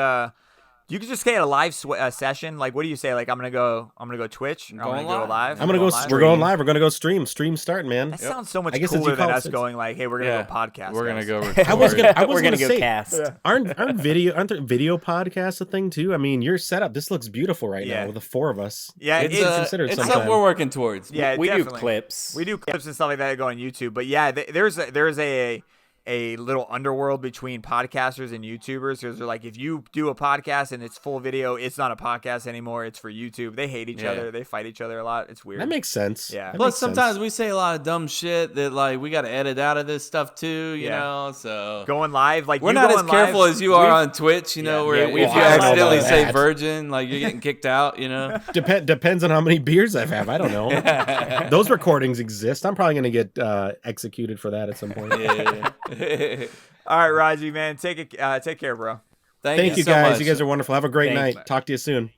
C: you could just get a live session. Like, what do you say? Like, I'm gonna go Twitch. Or I'm
A: Going
C: gonna go
A: live.
C: live.
B: I'm gonna go.
C: live?
B: We're going live. We're gonna go stream. Stream starting, man.
C: That sounds so much
B: I guess it's
C: cooler
B: you
C: than
B: call it-
C: us going like, hey, we're gonna
A: Yeah.
C: go podcast.
A: We're gonna
C: guys.
A: go.
B: I was
A: record.
B: gonna.
D: We're gonna go
B: say,
D: cast.
B: aren't there video podcasts a thing too? I mean, your setup. This looks beautiful right
C: Yeah.
B: now with the four of us.
C: Yeah,
A: It's,
C: it's
B: considered
A: it's
B: sometime.
A: something we're working towards.
C: yeah,
D: we do
C: definitely.
D: clips.
C: We do clips and stuff like that that go on YouTube. But yeah, there's a little underworld between podcasters and YouTubers. Because they're like, if you do a podcast and it's full video, it's not a podcast anymore. It's for YouTube. They hate each
A: Yeah.
C: other. They fight each other a lot. It's weird.
B: That makes sense.
C: Yeah.
B: That
A: Plus,
B: makes sense.
A: sometimes we say a lot of dumb shit that like we got to edit out of this stuff too. You
C: Yeah.
A: know, so
C: Going live, like
A: we're
C: you
A: not as
C: going
A: careful
C: live,
A: as you are
C: we've-
A: on Twitch. You know,
C: Yeah.
A: where
D: Yeah,
A: if
D: we've
A: you
D: had all
A: accidentally
B: of
A: say
B: that.
A: virgin, like you're getting kicked out. You know.
B: Depends on how many beers I've had. I don't know. Those recordings exist. I'm probably gonna get executed for that at some point.
A: Yeah.
C: All right, Raji, man, take care, bro.
B: Thank you
A: so
B: guys.
A: much.
B: You guys are wonderful. Have a great
C: Thanks.
B: night. Talk to you soon.